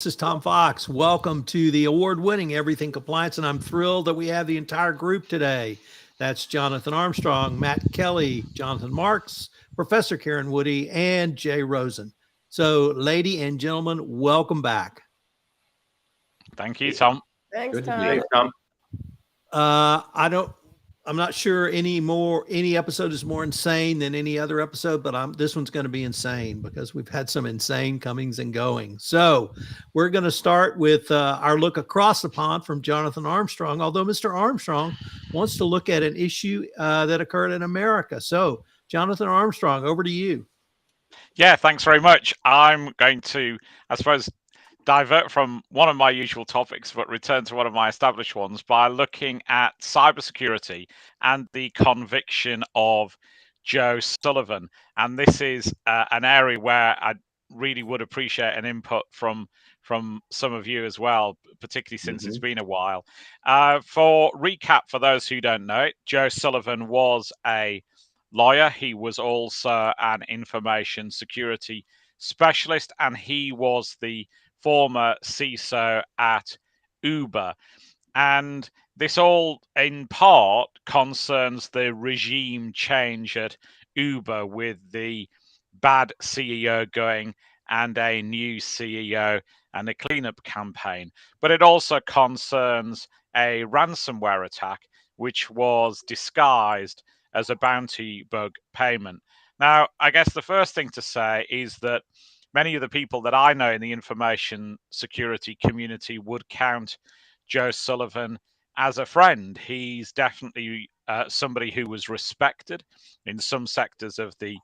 This is Tom Fox. Welcome to the award-winning Everything Compliance, and I'm thrilled that we have the entire group today. That's Jonathan Armstrong, Matt Kelly, Jonathan Marks, Professor Karen Woody, and Jay Rosen. So, lady and gentlemen, welcome back. Thank you, Tom. Thanks, Good to Tom. be here. Tom. I'm not sure any episode is more insane than any other episode, but this one's going to be insane because we've had some insane comings and goings. So we're going to start with our look across the pond from Jonathan Armstrong, although Mr. Armstrong wants to look at an issue that occurred in America. So Jonathan Armstrong, over to you. Yeah, thanks very much. I'm going to, I suppose, divert from one of my usual topics, but return to one of my established ones by looking at cybersecurity and the conviction of Joe Sullivan. And this is an area where I really would appreciate an input from some of you as well, particularly since it's been a while. For recap, for those who don't know it, Joe Sullivan was a lawyer. He was also an information security specialist, and he was the former CISO at Uber. And this all, in part, concerns the regime change at Uber with the bad CEO going and a new CEO and a cleanup campaign. But it also concerns a ransomware attack, which was disguised as a bounty bug payment. Now, I guess the first thing to say is that many of the people that I know in the information security community would count Joe Sullivan as a friend. He's definitely somebody who was respected in some sectors of the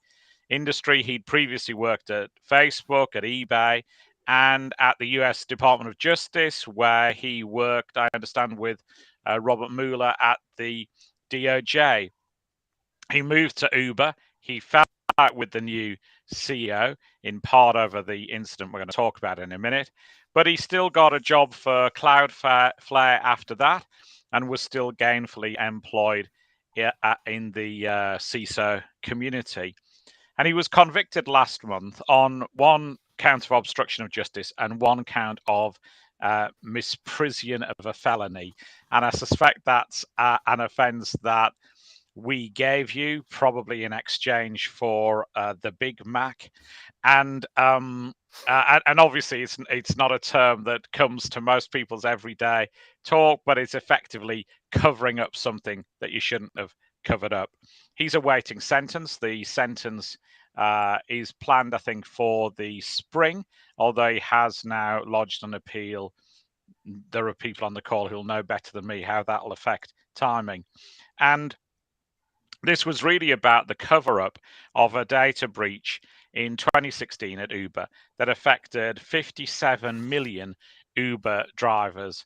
industry. He'd previously worked at Facebook, at eBay, and at the US Department of Justice, where he worked, I understand, with Robert Mueller at the DOJ. He moved to Uber. He fell out with the new CEO, in part over the incident we're going to talk about in a minute. But he still got a job for Cloudflare after that and was still gainfully employed in the CISO community. And he was convicted last month on one count of obstruction of justice and one count of misprision of a felony. And I suspect that's an offence that we gave you, probably in exchange for the Big Mac, and obviously it's not a term that comes to most people's everyday talk, but it's effectively covering up something that you shouldn't have covered up. He's awaiting sentence. The sentence is planned, I think, for the spring, although he has now lodged an appeal. There are people on the call who'll know better than me how that'll affect timing. And this was really about the cover-up of a data breach in 2016 at Uber that affected 57 million Uber drivers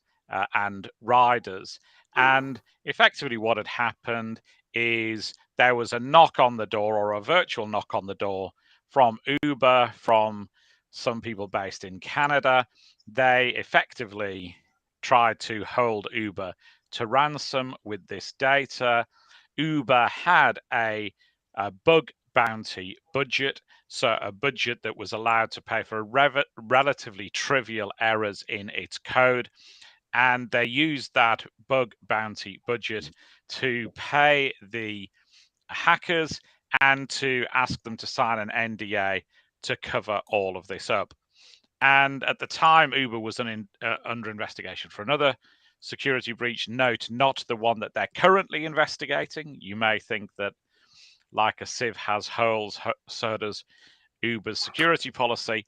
and riders. And effectively what had happened is there was a knock on the door, or a virtual knock on the door, from Uber, from some people based in Canada. They effectively tried to hold Uber to ransom with this data. Uber had a bug bounty budget, so a budget that was allowed to pay for relatively trivial errors in its code. And they used that bug bounty budget to pay the hackers and to ask them to sign an NDA to cover all of this up. And at the time, Uber was under investigation for another security breach. Note, not the one that they're currently investigating. You may think that, like a sieve has holes, so does Uber's security policy.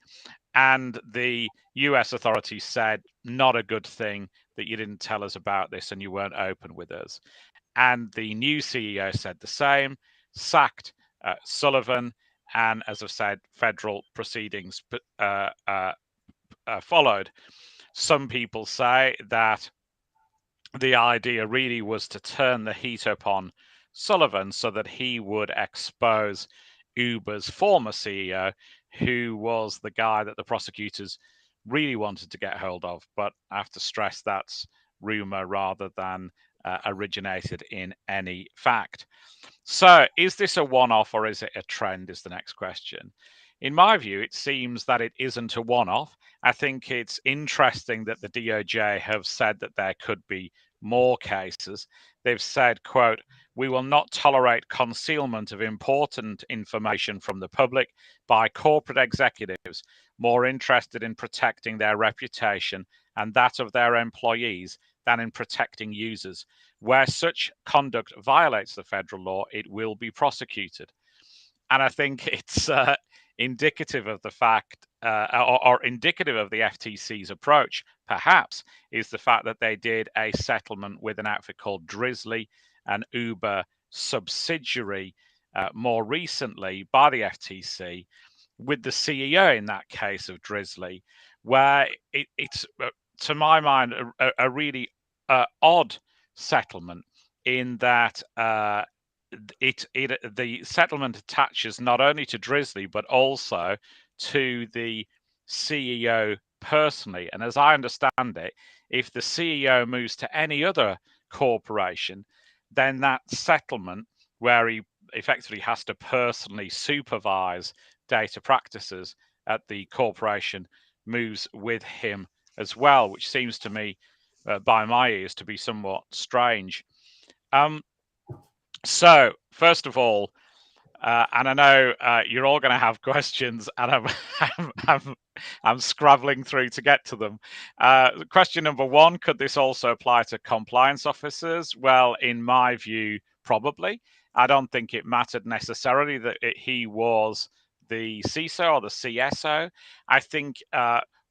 And the US authorities said, not a good thing that you didn't tell us about this and you weren't open with us. And the new CEO said the same, sacked Sullivan, and as I've said, federal proceedings followed. Some people say that the idea really was to turn the heat upon Sullivan so that he would expose Uber's former CEO, who was the guy that the prosecutors really wanted to get hold of. But I have to stress that's rumor rather than originated in any fact. So is this a one-off or is it a trend, is the next question. In my view, it seems that it isn't a one-off, I think it's interesting that the DOJ have said that there could be more cases. They've said, quote, "We will not tolerate concealment of important information from the public by corporate executives more interested in protecting their reputation and that of their employees than in protecting users. Where such conduct violates the federal law, it will be prosecuted." And I think it's indicative of the fact, or indicative of the FTC's approach, perhaps, is the fact that they did a settlement with an outfit called Drizzly, an Uber subsidiary, more recently by the FTC, with the CEO in that case of Drizzly, where it's, to my mind, a really odd settlement in that the settlement attaches not only to Drizzly but also to the CEO personally. And as I understand it, if the CEO moves to any other corporation, then that settlement, where he effectively has to personally supervise data practices at the corporation, moves with him as well, which seems to me, by my ears, to be somewhat strange. So, first of all, and I know you're all going to have questions, and I'm scrabbling through to get to them. Question number one: could this also apply to compliance officers? Well, in my view, probably. I don't think it mattered necessarily that he was the CISO or the CSO. I think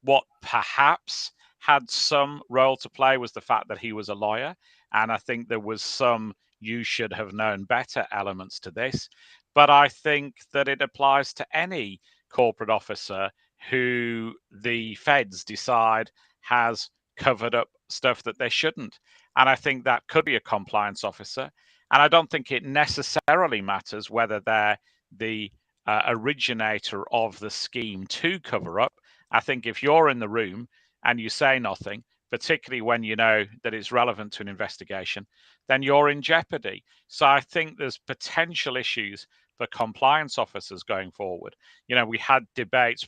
what perhaps had some role to play was the fact that he was a lawyer, and I think there was some "you should have known better" elements to this. But I think that it applies to any corporate officer who the feds decide has covered up stuff that they shouldn't. And I think that could be a compliance officer. And I don't think it necessarily matters whether they're the originator of the scheme to cover up. I think if you're in the room and you say nothing, particularly when you know that it's relevant to an investigation, then you're in jeopardy. So I think there's potential issues for compliance officers going forward. You know, we had debates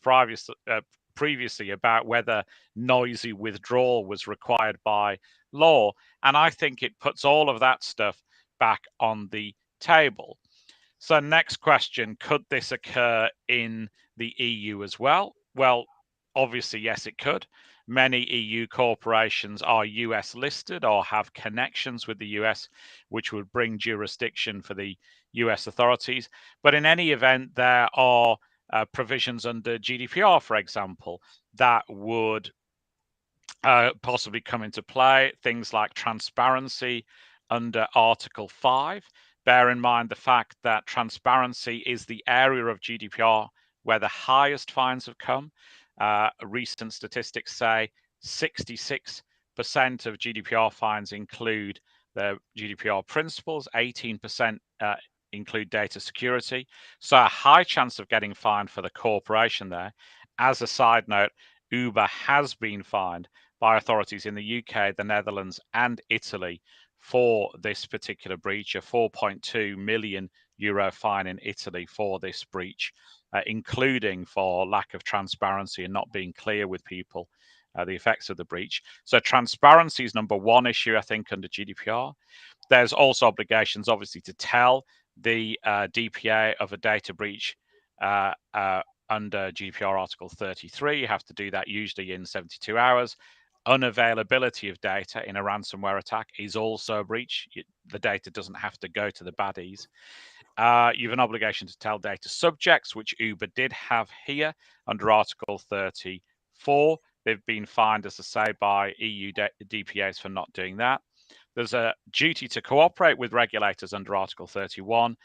previously about whether noisy withdrawal was required by law, and I think it puts all of that stuff back on the table. So, next question: could this occur in the EU as well? Well, obviously, yes, it could. Many EU corporations are US listed or have connections with the US, which would bring jurisdiction for the US authorities. But in any event, there are provisions under GDPR, for example, that would possibly come into play. Things like transparency under Article 5. Bear in mind the fact that transparency is the area of GDPR where the highest fines have come. Recent statistics say 66% of GDPR fines include the GDPR principles, 18% include data security. So a high chance of getting fined for the corporation there. As a side note, Uber has been fined by authorities in the UK, the Netherlands, and Italy for this particular breach, a 4.2 million euro fine in Italy for this breach, including for lack of transparency and not being clear with people the effects of the breach. So transparency is number one issue, I think, under GDPR. There's also obligations, obviously, to tell the DPA of a data breach under GDPR Article 33. You have to do that usually in 72 hours. Unavailability of data in a ransomware attack is also a breach. The data doesn't have to go to the baddies. You have an obligation to tell data subjects, which Uber did have here under Article 34. They've been fined, as I say, by EU DPAs for not doing that. There's a duty to cooperate with regulators under Article 31.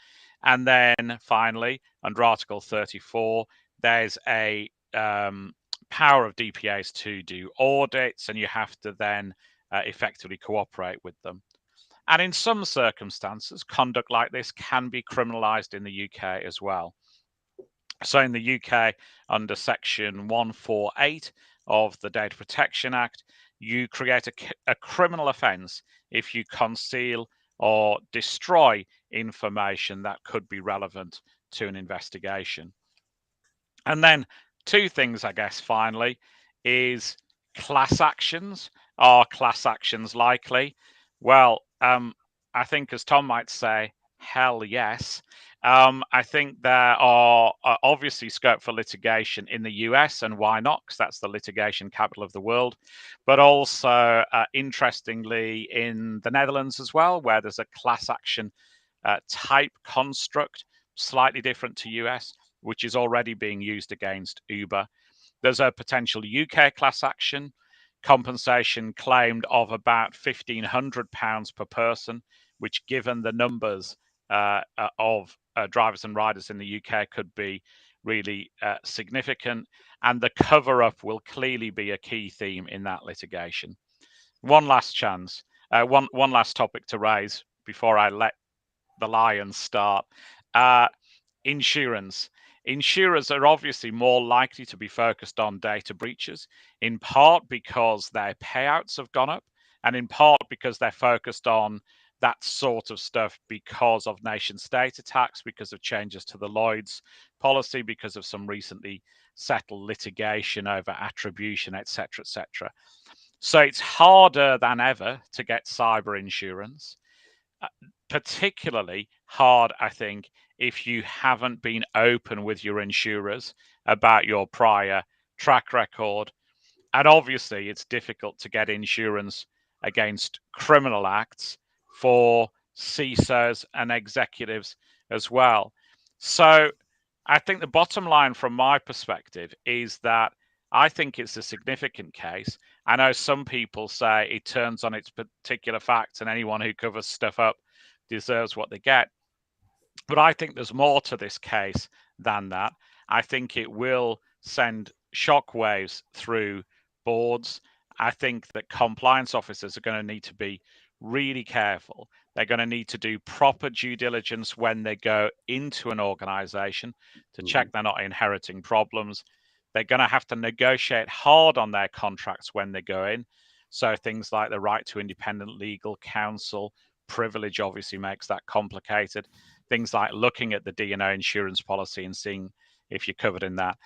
And then finally, under Article 34, there's a power of DPAs to do audits, and you have to then effectively cooperate with them. And in some circumstances, conduct like this can be criminalized in the UK as well. So in the UK, under Section 148 of the Data Protection Act, you create a criminal offence if you conceal or destroy information that could be relevant to an investigation. And then two things, I guess, finally, is class actions. Are class actions likely? Well, I think, as Tom might say, hell yes. I think there are obviously scope for litigation in the US, and why not? Because that's the litigation capital of the world. But also, interestingly, in the Netherlands as well, where there's a class action type construct, slightly different to US, which is already being used against Uber. There's a potential UK class action, compensation claimed of about £1,500 per person, which, given the numbers of drivers and riders in the UK, could be really significant. And the cover-up will clearly be a key theme in that litigation. One last chance, one last topic to raise before I let the lions start. Insurance. Insurers are obviously more likely to be focused on data breaches, in part because their payouts have gone up, and in part because they're focused on that sort of stuff because of nation state attacks, because of changes to the Lloyd's policy, because of some recently settled litigation over attribution, etc., etc. So it's harder than ever to get cyber insurance. Particularly hard, I think, if you haven't been open with your insurers about your prior track record. And obviously, it's difficult to get insurance against criminal acts for CISOs and executives as well. So I think the bottom line from my perspective is that I think it's a significant case. I know some people say it turns on its particular facts and anyone who covers stuff up deserves what they get. But I think there's more to this case than that. I think it will send shockwaves through boards. I think that compliance officers are going to need to be really careful. They're going to need to do proper due diligence when they go into an organization to check they're not inheriting problems. They're going to have to negotiate hard on their contracts when they go in. So things like the right to independent legal counsel, privilege obviously makes that complicated. Things like looking at the D&O insurance policy and seeing if you're covered in that.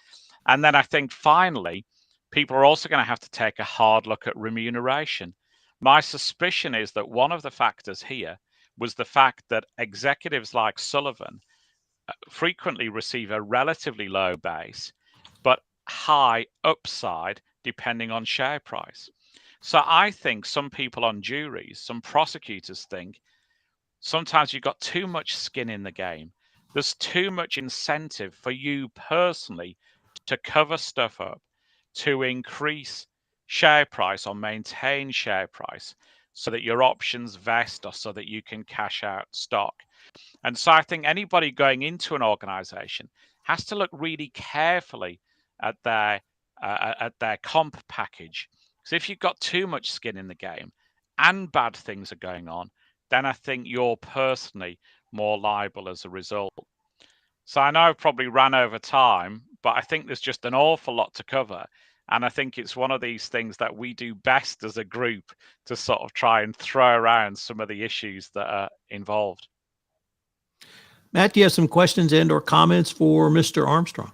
And then I think finally, people are also going to have to take a hard look at remuneration. My suspicion is that one of the factors here was the fact that executives like Sullivan frequently receive a relatively low base, but high upside depending on share price. So I think some people on juries, some prosecutors think sometimes you've got too much skin in the game. There's too much incentive for you personally to cover stuff up, to increase share price or maintain share price so that your options vest or so that you can cash out stock. And so I think anybody going into an organization has to look really carefully at their comp package. Because if you've got too much skin in the game and bad things are going on, then I think you're personally more liable as a result. So I know I've probably ran over time, but I think there's just an awful lot to cover. And I think it's one of these things that we do best as a group to sort of try and throw around some of the issues that are involved. Matt, do you have some questions and or comments for Mr. Armstrong?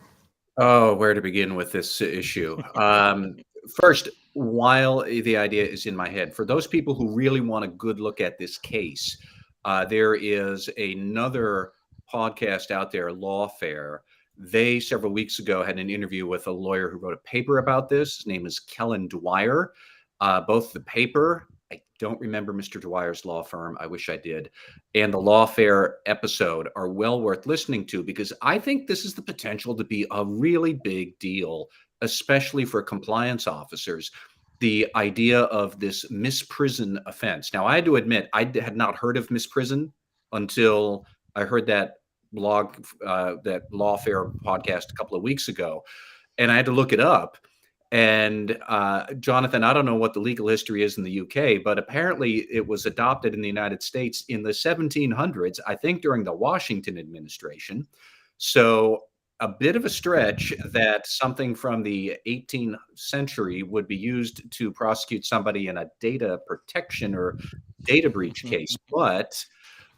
Oh, where to begin with this issue? First, while the idea is in my head, for those people who really want a good look at this case, there is another podcast out there, Lawfare. They, several weeks ago, had an interview with a lawyer who wrote a paper about this. His name is Kellen Dwyer. Both the paper, I don't remember Mr. Dwyer's law firm. I wish I did. And the Lawfare episode are well worth listening to, because I think this is the potential to be a really big deal, especially for compliance officers. The idea of this misprison offense. Now, I had to admit, I had not heard of misprison until I heard that blog, that Lawfare podcast a couple of weeks ago, and I had to look it up. And Jonathan, I don't know what the legal history is in the UK, but apparently it was adopted in the United States in the 1700s, I think during the Washington administration. So a bit of a stretch that something from the 18th century would be used to prosecute somebody in a data protection or data breach case. But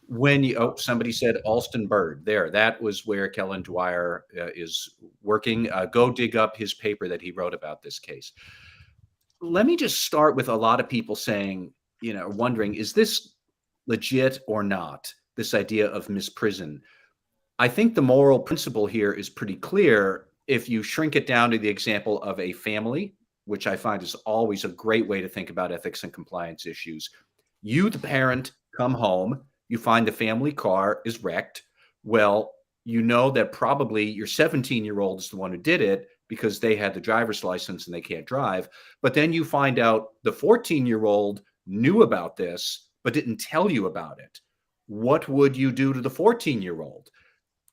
when you, somebody said Alston Bird there, that was where Kellen Dwyer is working. Go dig up his paper that he wrote about this case. let me just start with a lot of people saying, wondering, is this legit or not? This idea of misprison. I think the moral principle here is pretty clear. If you shrink it down to the example of a family, which I find is always a great way to think about ethics and compliance issues. You, the parent, come home, you find the family car is wrecked. Well, you know that probably your 17-year-old is the one who did it because they had the driver's license and they can't drive. But then you find out the 14-year-old knew about this, but didn't tell you about it. What would you do to the 14-year-old?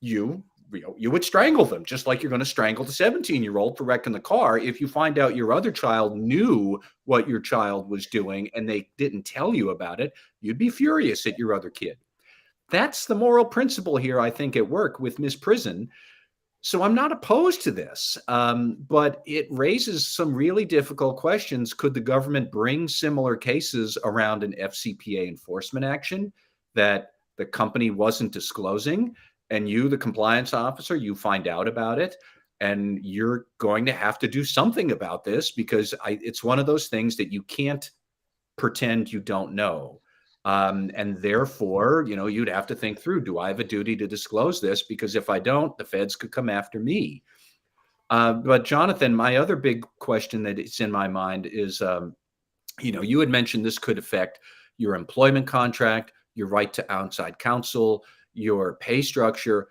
You would strangle them, just like you're going to strangle the 17-year-old for wrecking the car. If you find out your other child knew what your child was doing and they didn't tell you about it, you'd be furious at your other kid. That's the moral principle here, I think, at work with misprison. So I'm not opposed to this, but it raises some really difficult questions. Could the government bring similar cases around an FCPA enforcement action that the company wasn't disclosing? And you, the compliance officer, you find out about it, and you're going to have to do something about this because it's one of those things that you can't pretend you don't know. And therefore, you'd have to think through, do I have a duty to disclose this? Because if I don't, the feds could come after me. But Jonathan, my other big question that is in my mind is, you had mentioned this could affect your employment contract, your right to outside counsel, your pay structure.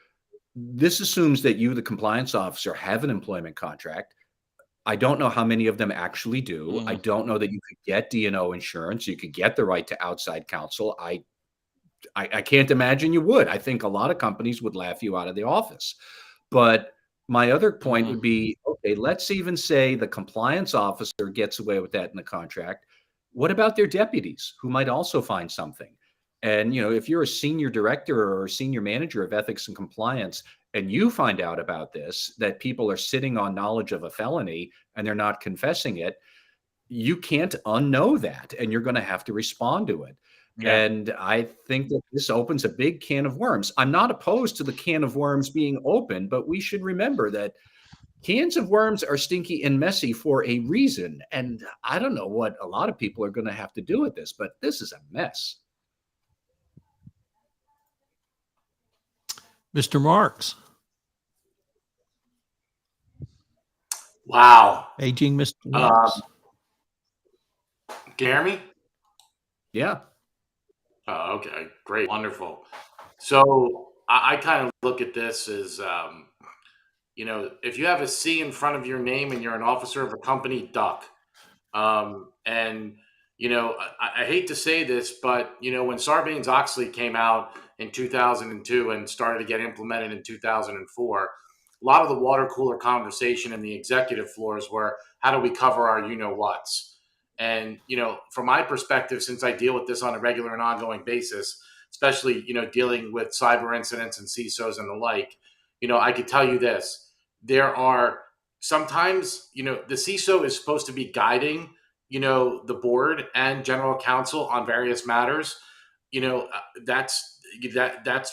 This assumes that you, the compliance officer, have an employment contract. I don't know how many of them actually do. I don't know that you could get D&O insurance. You could get the right to outside counsel. I can't imagine you would. I think a lot of companies would laugh you out of the office. But my other point would be, okay, let's even say the compliance officer gets away with that in the contract. What about their deputies who might also find something? And, if you're a senior director or a senior manager of ethics and compliance, and you find out about this, that people are sitting on knowledge of a felony and they're not confessing it, you can't unknow that, and you're going to have to respond to it. Yeah. And I think that this opens a big can of worms. I'm not opposed to the can of worms being open, but we should remember that cans of worms are stinky and messy for a reason. And I don't know what a lot of people are going to have to do with this, but this is a mess. Mr. Marks. Wow. Aging Mr. Marks. Can you hear me? Yeah. Oh, okay. Great. Wonderful. So I kind of look at this as, if you have a C in front of your name and you're an officer of a company, duck. I hate to say this, but, when Sarbanes-Oxley came out in 2002 and started to get implemented in 2004, a lot of the water cooler conversation in the executive floors were, how do we cover our you-know-whats? And, from my perspective, since I deal with this on a regular and ongoing basis, especially, dealing with cyber incidents and CISOs and the like, I could tell you this. There are sometimes, the CISO is supposed to be guiding, the board and general counsel on various matters. That's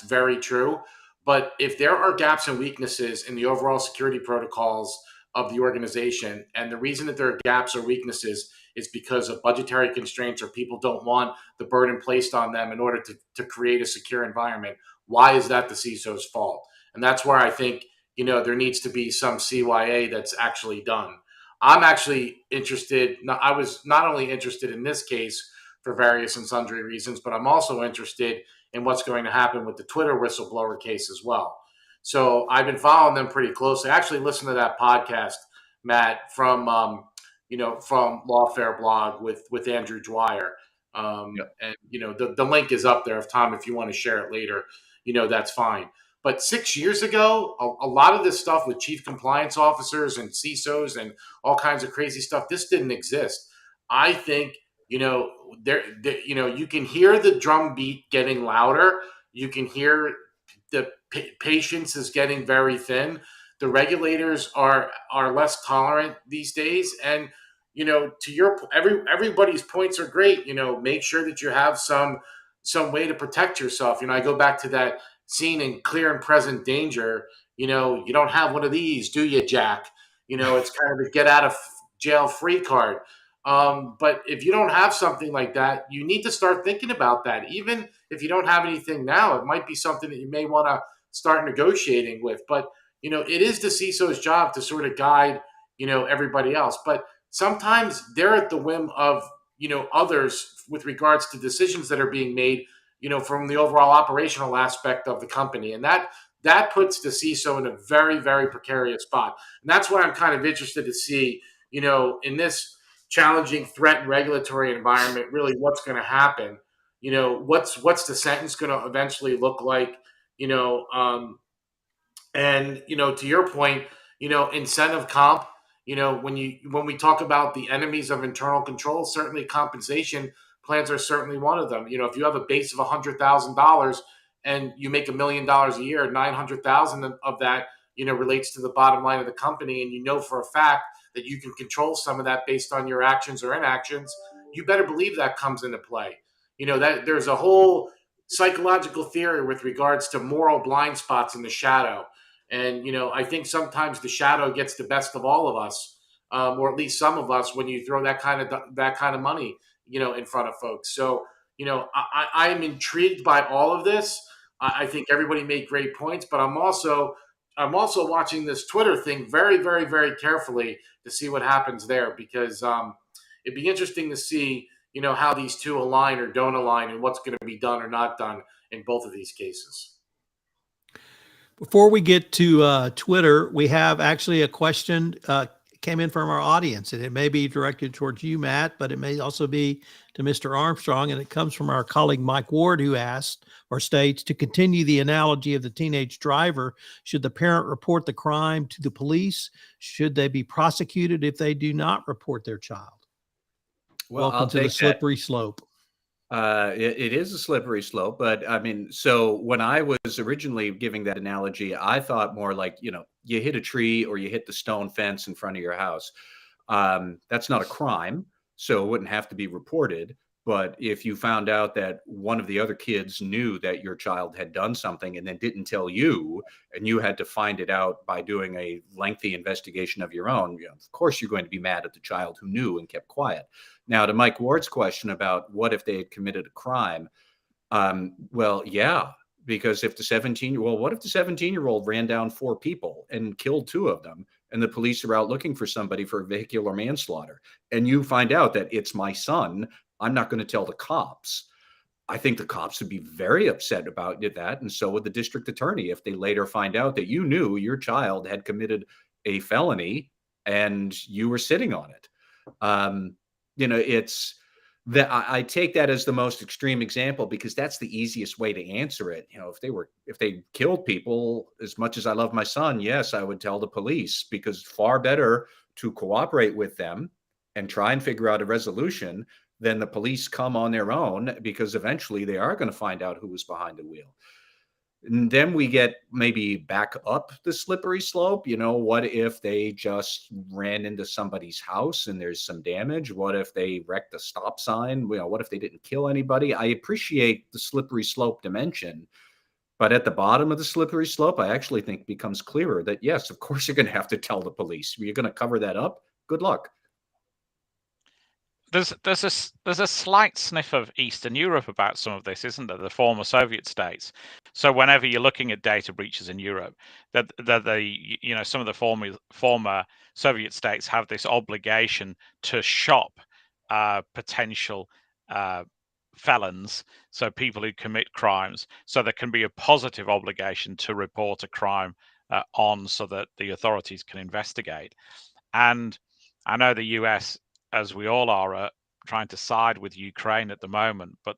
very true. But if there are gaps and weaknesses in the overall security protocols of the organization, and the reason that there are gaps or weaknesses is because of budgetary constraints or people don't want the burden placed on them in order to create a secure environment, why is that the CISO's fault? And that's where I think, there needs to be some CYA that's actually done. I'm actually interested. I was not only interested in this case for various and sundry reasons, but I'm also interested in what's going to happen with the Twitter whistleblower case as well. So I've been following them pretty closely. I actually listened to that podcast, Matt, from Lawfare blog with Andrew Dwyer. Yep. And, the link is up there. If you want to share it later, that's fine. But 6 years ago, a lot of this stuff with chief compliance officers and CISOs and all kinds of crazy stuff, this didn't exist. I think, you can hear the drum beat getting louder. You can hear the patience is getting very thin. The regulators are less tolerant these days. And, to your everybody's points are great. Make sure that you have some way to protect yourself. I go back to that scene in Clear and Present Danger. You don't have one of these, do you, Jack? It's kind of a get out of jail free card. But if you don't have something like that, you need to start thinking about that. Even if you don't have anything now, it might be something that you may want to start negotiating with. But it is the CISO's job to sort of guide everybody else. But sometimes they're at the whim of others with regards to decisions that are being made from the overall operational aspect of the company, and that puts the CISO in a very, very precarious spot. And that's why I'm kind of interested to see in this challenging threat and regulatory environment, really what's going to happen. What's the sentence going to eventually look like? And to your point, incentive comp. When we talk about the enemies of internal control, certainly compensation plans are certainly one of them. If you have a base of $100,000 and you make $1 million a year, 900,000 of that relates to the bottom line of the company, and for a fact that you can control some of that based on your actions or inactions, you better believe that comes into play. That there's a whole psychological theory with regards to moral blind spots in the shadow. And, I think sometimes the shadow gets the best of all of us, or at least some of us, when you throw that kind of money, in front of folks. So, I'm intrigued by all of this. I think everybody made great points, but I'm also watching this Twitter thing very, very, very carefully to see what happens there, because it'd be interesting to see, how these two align or don't align, and what's going to be done or not done in both of these cases. Before we get to Twitter, we have actually a question came in from our audience, and it may be directed towards you, Matt, but it may also be to Mr. Armstrong, and it comes from our colleague Mike Ward, who asked or states, to continue the analogy of the teenage driver, should the parent report the crime to the police? Should they be prosecuted if they do not report their child? Well, Welcome to the slippery slope. It is a slippery slope, but I mean, so when I was originally giving that analogy, I thought more like, you hit a tree or you hit the stone fence in front of your house. That's not a crime, so it wouldn't have to be reported. But if you found out that one of the other kids knew that your child had done something and then didn't tell you, and you had to find it out by doing a lengthy investigation of your own, of course you're going to be mad at the child who knew and kept quiet. Now, to Mike Ward's question about what if they had committed a crime? Well, yeah, because if the 17-year-old ran down 4 people and killed 2 of them, and the police are out looking for somebody for vehicular manslaughter, and you find out that it's my son, I'm not going to tell the cops. I think the cops would be very upset about that, and so would the district attorney if they later find out that you knew your child had committed a felony and you were sitting on it. It's that I take that as the most extreme example because that's the easiest way to answer it. If they killed people, as much as I love my son, yes, I would tell the police, because far better to cooperate with them and try and figure out a resolution than the police come on their own, because eventually they are going to find out who was behind the wheel. And then we get maybe back up the slippery slope. What if they just ran into somebody's house and there's some damage? What if they wrecked a stop sign? What if they didn't kill anybody? I appreciate the slippery slope dimension, but at the bottom of the slippery slope, I actually think becomes clearer that, yes, of course, you're going to have to tell the police. You're going to cover that up. Good luck. There's a slight sniff of Eastern Europe about some of this, isn't there? The former Soviet states. So whenever you're looking at data breaches in Europe, that some of the former Soviet states have this obligation to shop potential felons, so people who commit crimes, so there can be a positive obligation to report a crime on, so that the authorities can investigate. And I know the US, as we all are, trying to side with Ukraine at the moment, but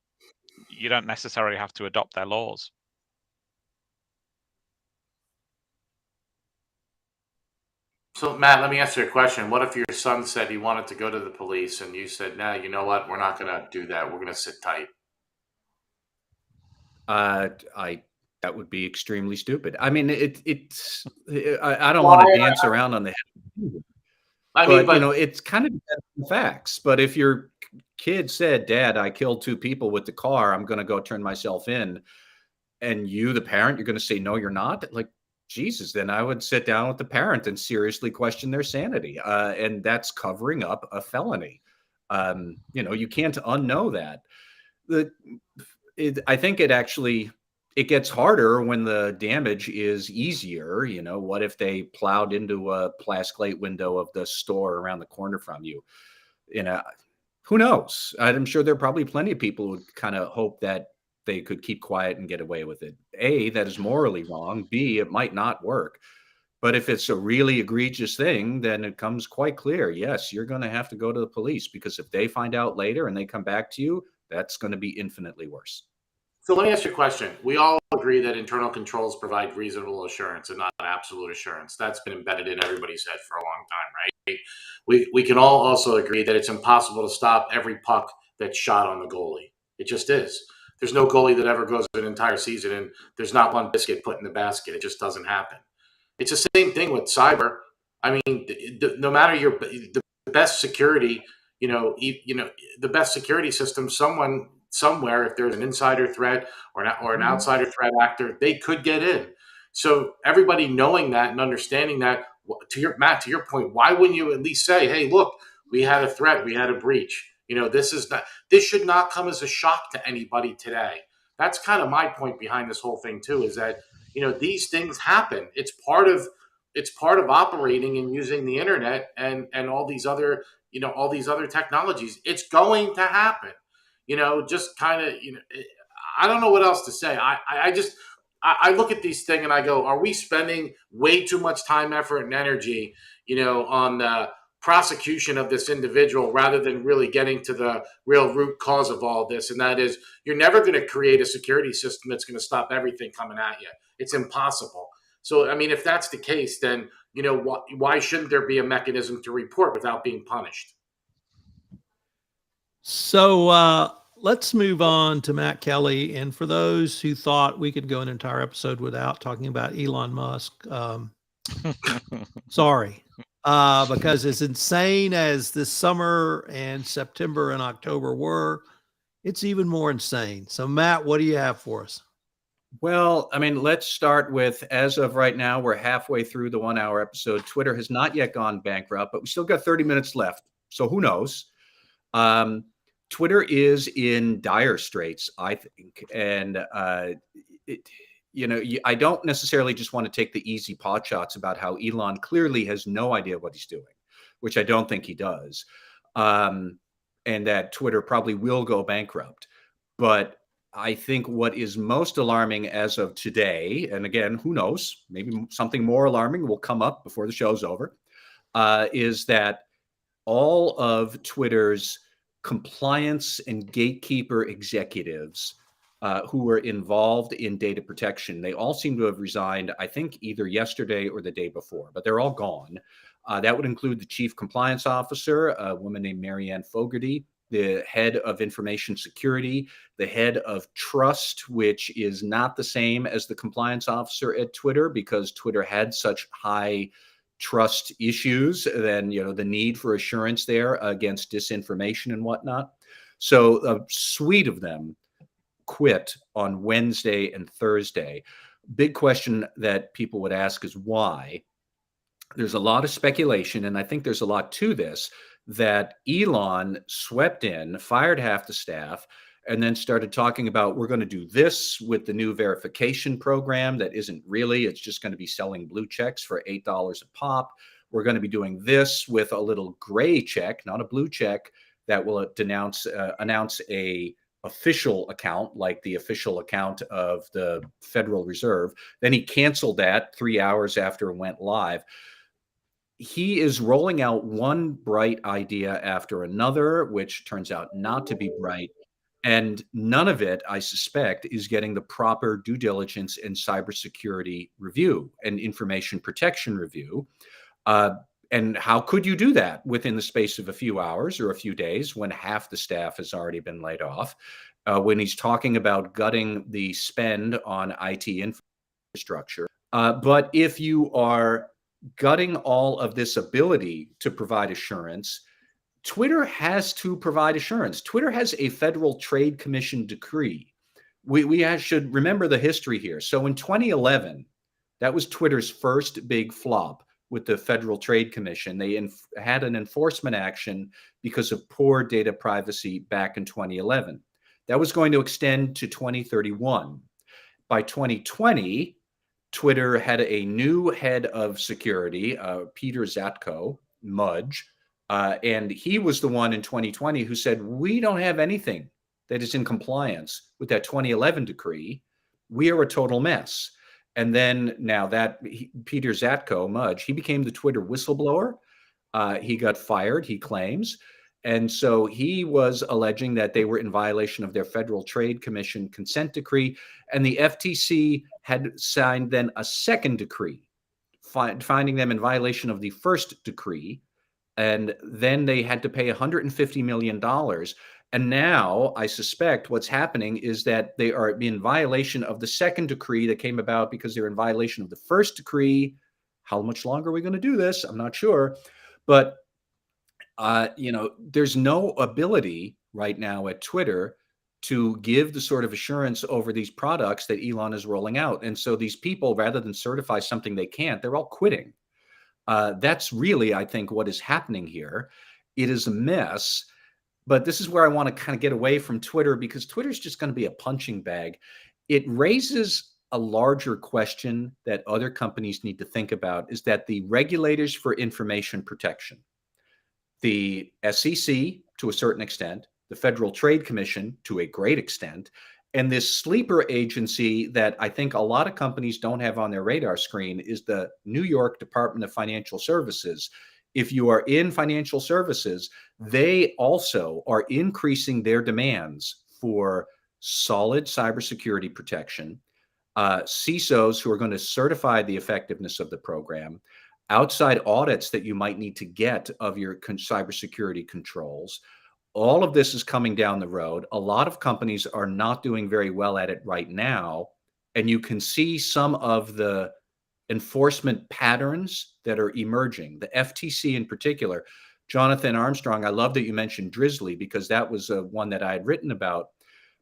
you don't necessarily have to adopt their laws. So, Matt, let me ask you a question. What if your son said he wanted to go to the police and you said, "No, you know what? We're not going to do that. We're going to sit tight"? That would be extremely stupid. I mean, I don't want to dance around on the head. It's kind of depends on the facts. But if your kid said, "Dad, I killed 2 people with the car, I'm going to go turn myself in," and you, the parent, you're going to say, "No, you're not," like, Jesus, then I would sit down with the parent and seriously question their sanity. And that's covering up a felony. You can't unknow that. I think it gets harder when the damage is easier. What if they plowed into a plastic window of the store around the corner from you? Who knows? I'm sure there are probably plenty of people who would kind of hope that they could keep quiet and get away with it. A, that is morally wrong. B, it might not work. But if it's a really egregious thing, then it comes quite clear. Yes, you're going to have to go to the police, because if they find out later and they come back to you, that's going to be infinitely worse. So let me ask you a question. We all agree that internal controls provide reasonable assurance and not absolute assurance. That's been embedded in everybody's head for a long time, right? We can all also agree that it's impossible to stop every puck that's shot on the goalie. It just is. There's no goalie that ever goes an entire season and there's not one biscuit put in the basket. It just doesn't happen. It's the same thing with cyber. I mean, no matter the best security, the best security system, somewhere, if there's an insider threat or an outsider threat actor, they could get in. So everybody knowing that and understanding that, to your point, why wouldn't you at least say, hey, look, we had a threat, we had a breach. This should not come as a shock to anybody today. That's kind of my point behind this whole thing too, is that, these things happen. It's part of operating and using the internet and all these other technologies. It's going to happen. Just kind of, I don't know what else to say. I look at these things and I go, are we spending way too much time, effort, and energy, on the prosecution of this individual rather than really getting to the real root cause of all this? And that is, you're never going to create a security system that's going to stop everything coming at you. It's impossible. So, I mean, if that's the case, then, why shouldn't there be a mechanism to report without being punished? So let's move on to Matt Kelly. And for those who thought we could go an entire episode without talking about Elon Musk, sorry, because as insane as this summer and September and October were, it's even more insane. So Matt, what do you have for us? Well, I mean, let's start with, as of right now, we're halfway through the 1 hour episode. Twitter has not yet gone bankrupt, but we still got 30 minutes left. So who knows? Twitter is in dire straits, I think. And, I don't necessarily just want to take the easy pot shots about how Elon clearly has no idea what he's doing, which I don't think he does. And that Twitter probably will go bankrupt. But I think what is most alarming as of today, and again, who knows, maybe something more alarming will come up before the show's over, is that all of Twitter's compliance and gatekeeper executives who were involved in data protection, they all seem to have resigned, I think either yesterday or the day before, but they're all gone. That would include the chief compliance officer, a woman named Marianne Fogarty, the head of information security, the head of trust, which is not the same as the compliance officer at Twitter, because Twitter had such high trust issues, then, the need for assurance there against disinformation and whatnot. So a suite of them quit on Wednesday and Thursday. Big question that people would ask is why. There's a lot of speculation, and I think there's a lot to this, that Elon swept in, fired half the staff, and then started talking about, we're going to do this with the new verification program that isn't really, it's just going to be selling blue checks for $8 a pop. We're going to be doing this with a little gray check, not a blue check, that will announce a official account, like the official account of the Federal Reserve. Then he canceled that 3 hours after it went live. He is rolling out one bright idea after another, which turns out not to be bright. And none of it, I suspect, is getting the proper due diligence and cybersecurity review and information protection review. And how could you do that within the space of a few hours or a few days when half the staff has already been laid off? When he's talking about gutting the spend on IT infrastructure. But if you are gutting all of this ability to provide assurance, Twitter has to provide assurance. Twitter has a Federal Trade Commission decree. We should remember the history here. So in 2011, that was Twitter's first big flop. with the Federal Trade Commission. They had an enforcement action because of poor data privacy back in 2011. That was going to extend to 2031. By 2020, Twitter had a new head of security, Peter Zatko, Mudge, and he was the one in 2020 who said, we don't have anything that is in compliance with that 2011 decree. We are a total mess. And then now that Peter Zatko, Mudge, he became the Twitter whistleblower. He got fired, he claims. And so he was alleging that they were in violation of their Federal Trade Commission consent decree. And the FTC had signed then a second decree, finding them in violation of the first decree. And then they had to pay $150 million. And now I suspect what's happening is that they are in violation of the second decree that came about because they're in violation of the first decree. How much longer are we going to do this? I'm not sure. But, there's no ability right now at Twitter to give the sort of assurance over these products that Elon is rolling out. And so these people, rather than certify something they can't, they're all quitting. That's really, I think, what is happening here. It is a mess. But this is where I want to kind of get away from Twitter, because Twitter is just going to be a punching bag. It raises a larger question that other companies need to think about, is that the regulators for information protection, the SEC to a certain extent, the Federal Trade Commission to a great extent, and this sleeper agency that I think a lot of companies don't have on their radar screen is the New York Department of Financial Services. If you are in financial services, they also are increasing their demands for solid cybersecurity protection, CISOs who are going to certify the effectiveness of the program, outside audits that you might need to get of your cybersecurity controls. All of this is coming down the road. A lot of companies are not doing very well at it right now. And you can see some of the enforcement patterns that are emerging, the FTC in particular. Jonathan Armstrong, I love that you mentioned Drizzly, because that was one that I had written about.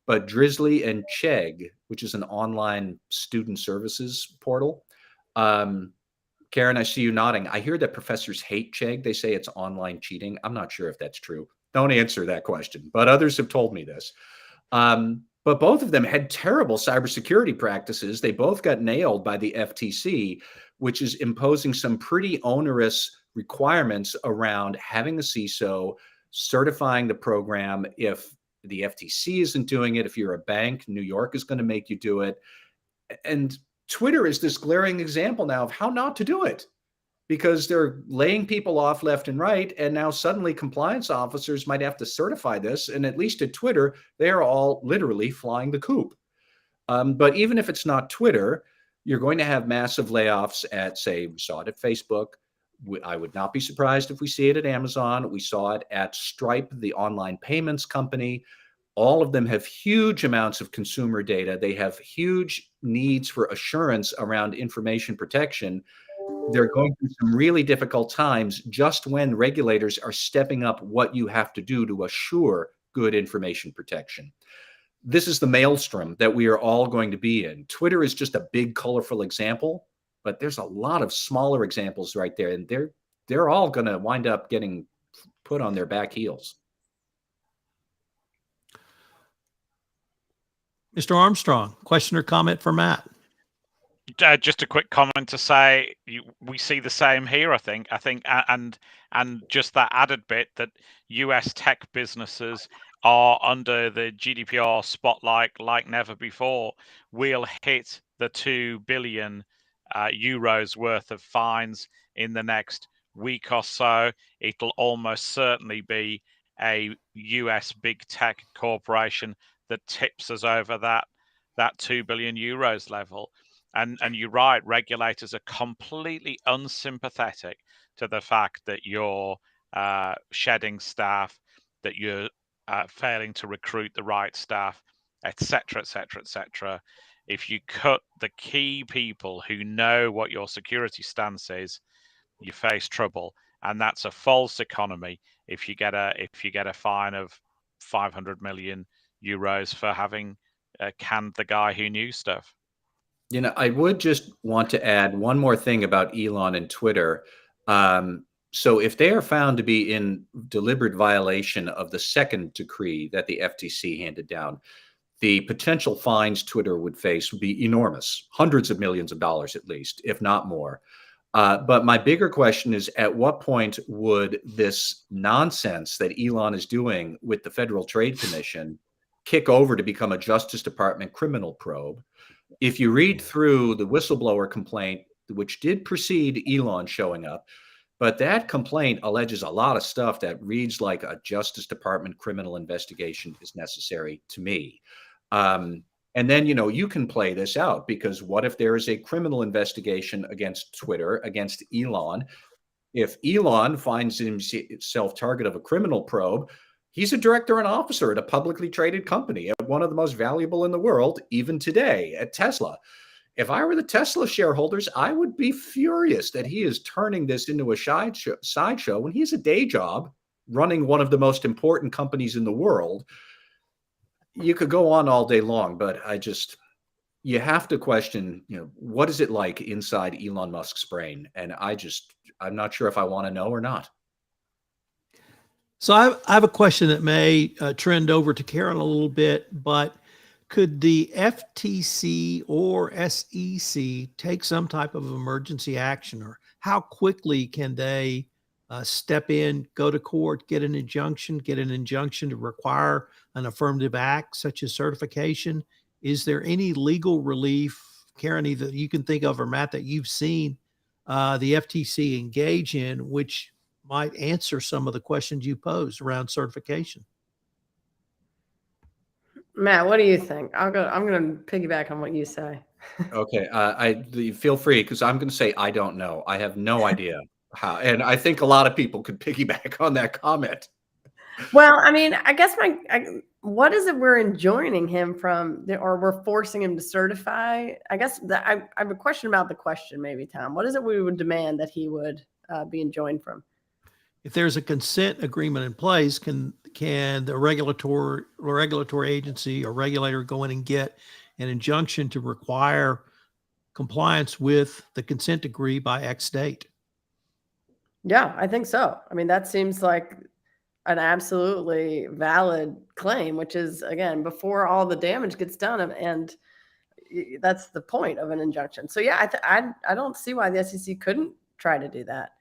But Drizzly and Chegg, which is an online student services portal. Karen, I see you nodding. I hear that professors hate Chegg. They say it's online cheating. I'm not sure if that's true. Don't answer that question, but others have told me this. But both of them had terrible cybersecurity practices. They both got nailed by the FTC, which is imposing some pretty onerous requirements around having a CISO, certifying the program. If the FTC isn't doing it, if you're a bank, New York is going to make you do it. And Twitter is this glaring example now of how not to do it, because they're laying people off left and right. And now suddenly compliance officers might have to certify this. And at least at Twitter, they're all literally flying the coop. But even if it's not Twitter, you're going to have massive layoffs at, say, we saw it at Facebook. I would not be surprised if we see it at Amazon. We saw it at Stripe, the online payments company. All of them have huge amounts of consumer data. They have huge needs for assurance around information protection. They're going through some really difficult times just when regulators are stepping up what you have to do to assure good information protection. This is the maelstrom that we are all going to be in. Twitter is just a big, colorful example, but there's a lot of smaller examples right there, and they're all going to wind up getting put on their back heels. Mr. Armstrong, question or comment for Matt? Just a quick comment to say we see the same here. I think, and just that added bit that US tech businesses are under the GDPR spotlight like never before. We'll hit the 2 billion euros worth of fines in the next week or so. It'll almost certainly be a US big tech corporation that tips us over that 2 billion euros level. And you're right, regulators are completely unsympathetic to the fact that you're shedding staff, that you're failing to recruit the right staff, etc., etc., etc. If you cut the key people who know what your security stance is, you face trouble, and that's a false economy. If you get a fine of 500 million euros for having canned the guy who knew stuff. I would just want to add one more thing about Elon and Twitter. So if they are found to be in deliberate violation of the second decree that the FTC handed down, the potential fines Twitter would face would be enormous, hundreds of millions of dollars at least, if not more. But my bigger question is, at what point would this nonsense that Elon is doing with the Federal Trade Commission kick over to become a Justice Department criminal probe? If you read through the whistleblower complaint, which did precede Elon showing up, but that complaint alleges a lot of stuff that reads like a Justice Department criminal investigation is necessary to me. And then, you can play this out, because what if there is a criminal investigation against Twitter, against Elon? If Elon finds himself target of a criminal probe, he's a director and officer at a publicly traded company, at one of the most valuable in the world, even today, at Tesla. If I were the Tesla shareholders, I would be furious that he is turning this into a sideshow when he has a day job running one of the most important companies in the world. You could go on all day long, but you have to question, what is it like inside Elon Musk's brain? And I'm not sure if I want to know or not. So I have a question that may trend over to Karen a little bit, but could the FTC or SEC take some type of emergency action, or how quickly can they step in, go to court, get an injunction to require an affirmative act such as certification? Is there any legal relief, Karen, either you can think of, or Matt, that you've seen the FTC engage in, which might answer some of the questions you posed around certification? Matt, what do you think? I'm going to piggyback on what you say. Okay. Feel free, because I'm going to say I don't know. I have no idea how. And I think a lot of people could piggyback on that comment. Well, I mean, I guess what is it we're enjoining him from, or we're forcing him to certify? I guess I have a question about the question, maybe, Tom. What is it we would demand that he would be enjoined from? If there's a consent agreement in place, can the regulatory agency or regulator go in and get an injunction to require compliance with the consent decree by X date? Yeah, I think so. I mean, that seems like an absolutely valid claim, which is, again, before all the damage gets done, and that's the point of an injunction. So yeah, I don't see why the SEC couldn't try to do that.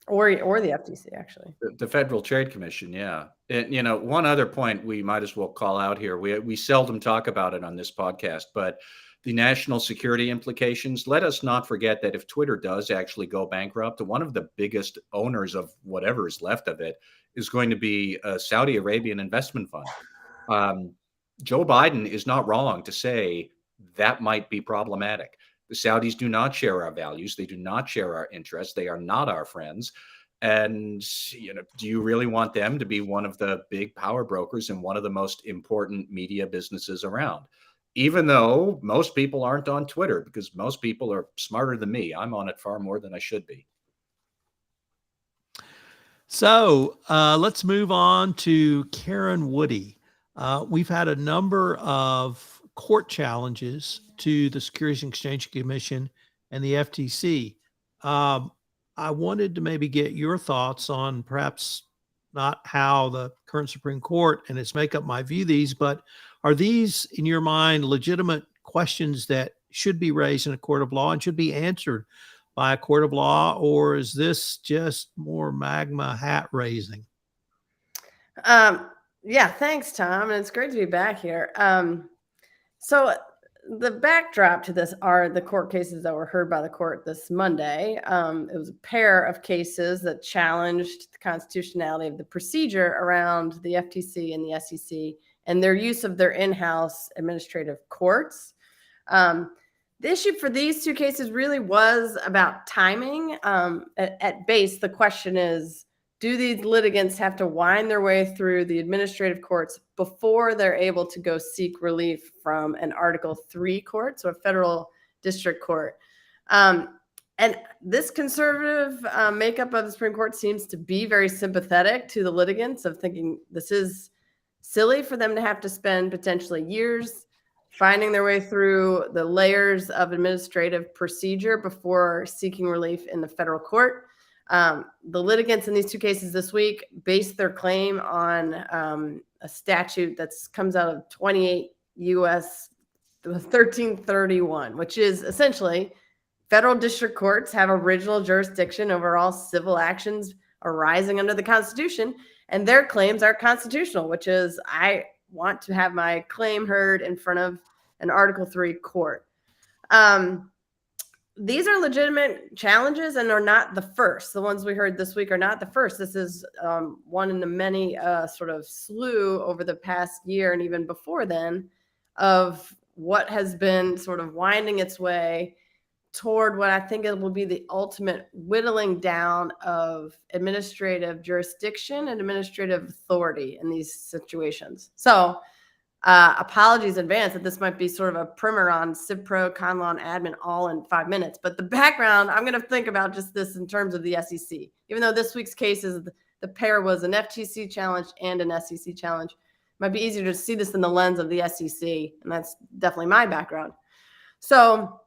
Or the FTC, actually. The Federal Trade Commission, yeah. And, one other point we might as well call out here. We seldom talk about it on this podcast, but the national security implications. Let us not forget that if Twitter does actually go bankrupt, one of the biggest owners of whatever is left of it is going to be a Saudi Arabian investment fund. Joe Biden is not wrong to say that might be problematic. The Saudis do not share our values. They do not share our interests. They are not our friends. And, do you really want them to be one of the big power brokers and one of the most important media businesses around? Even though most people aren't on Twitter, because most people are smarter than me. I'm on it far more than I should be. So let's move on to Karen Woody. We've had a number of court challenges to the Securities and Exchange Commission and the FTC. I wanted to maybe get your thoughts on perhaps not how the current Supreme Court and its makeup might view these, but are these, in your mind, legitimate questions that should be raised in a court of law and should be answered by a court of law, or is this just more magma hat raising? Yeah, thanks, Tom. And it's great to be back here. So the backdrop to this are the court cases that were heard by the court this Monday. It was a pair of cases that challenged the constitutionality of the procedure around the FTC and the SEC and their use of their in-house administrative courts. The issue for these two cases really was about timing. At base, the question is, do these litigants have to wind their way through the administrative courts before they're able to go seek relief from an Article III court, so a federal district court? And this conservative makeup of the Supreme Court seems to be very sympathetic to the litigants, of thinking this is silly for them to have to spend potentially years finding their way through the layers of administrative procedure before seeking relief in the federal court. The litigants in these two cases this week based their claim on a statute that comes out of 28 U.S. 1331, which is essentially federal district courts have original jurisdiction over all civil actions arising under the Constitution, and their claims are constitutional, which is I want to have my claim heard in front of an Article III court. These are legitimate challenges and are not the first. The ones we heard this week are not the first. This is one in the many sort of slew over the past year and even before then of what has been sort of winding its way toward what I think it will be the ultimate whittling down of administrative jurisdiction and administrative authority in these situations. So apologies in advance that this might be sort of a primer on CivPro, Con Law, and Admin all in 5 minutes. But the background, I'm going to think about just this in terms of the SEC. Even though this week's case is the pair was an FTC challenge and an SEC challenge, it might be easier to see this in the lens of the SEC, and that's definitely my background. So